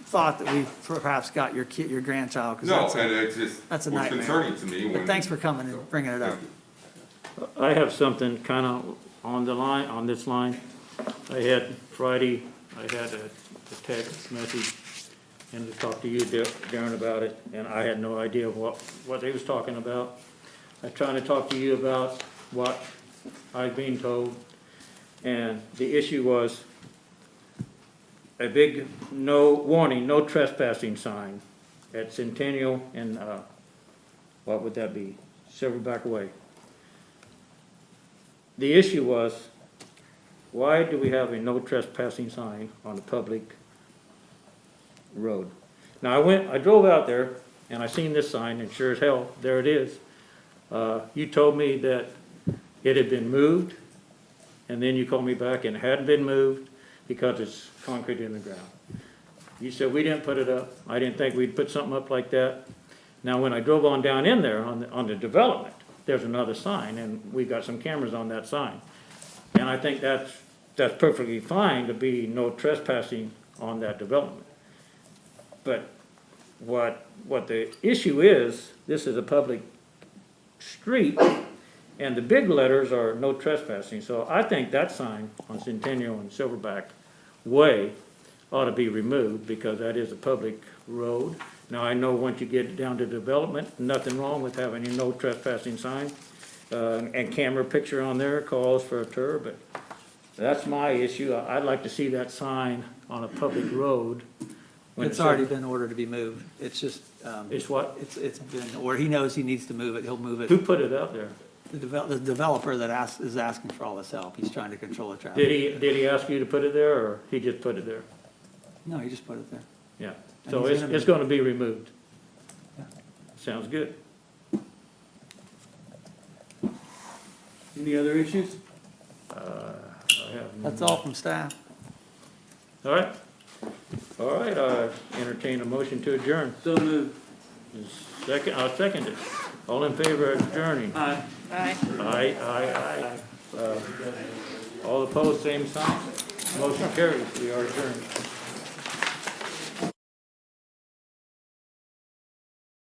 thought that we perhaps got your grandchild, because No, and it's just, that's a what's nightmare. concerning to me when. But thanks for coming and bringing it up. I have something kind of on this line. I had Friday, I had a text message and to talk to you, Darren, about it, and I had no idea what they was talking about. I'm trying to talk to you about what I've been told, and the issue was a big no trespassing sign at Centennial and, what would that be? Silverback Way. The issue was, why do we have a no trespassing sign on a public road? Now, I drove out there and I seen this sign, and sure as hell, there it is. You told me that it had been moved, and then you called me back and it hadn't been moved because it's concrete in the ground. You said we didn't put it up. I didn't think we'd put something up like that. Now, when I drove on down in there on the development, there's another sign, and we got some cameras on that sign. And I think that's perfectly fine to be no trespassing on that development. But what the issue is, this is a public street, and the big letters are no trespassing. So I think that sign on Centennial and Silverback Way ought to be removed, because that is a public road. Now, I know once you get down to development, nothing wrong with having a no trespassing sign, and camera picture on there calls for a tour, but that's my issue. I'd like to see that sign on a public road. It's already been ordered to be moved. It's just. It's what? It's been, or he knows he needs to move it, he'll move it. Who put it out there? The developer that is asking for all this help. He's trying to control the traffic. Did he ask you to put it there, or he just put it there? No, he just put it there. Yeah, And so he's it's gonna be removed. Yeah. Sounds good. Any other issues? I have. That's all from staff. All right, entertain a motion to adjourn. So moved. I'll second it. All in favor of adjourning? Aye. Aye. Aye. All opposed, same sign. Motion carries. We are adjourned.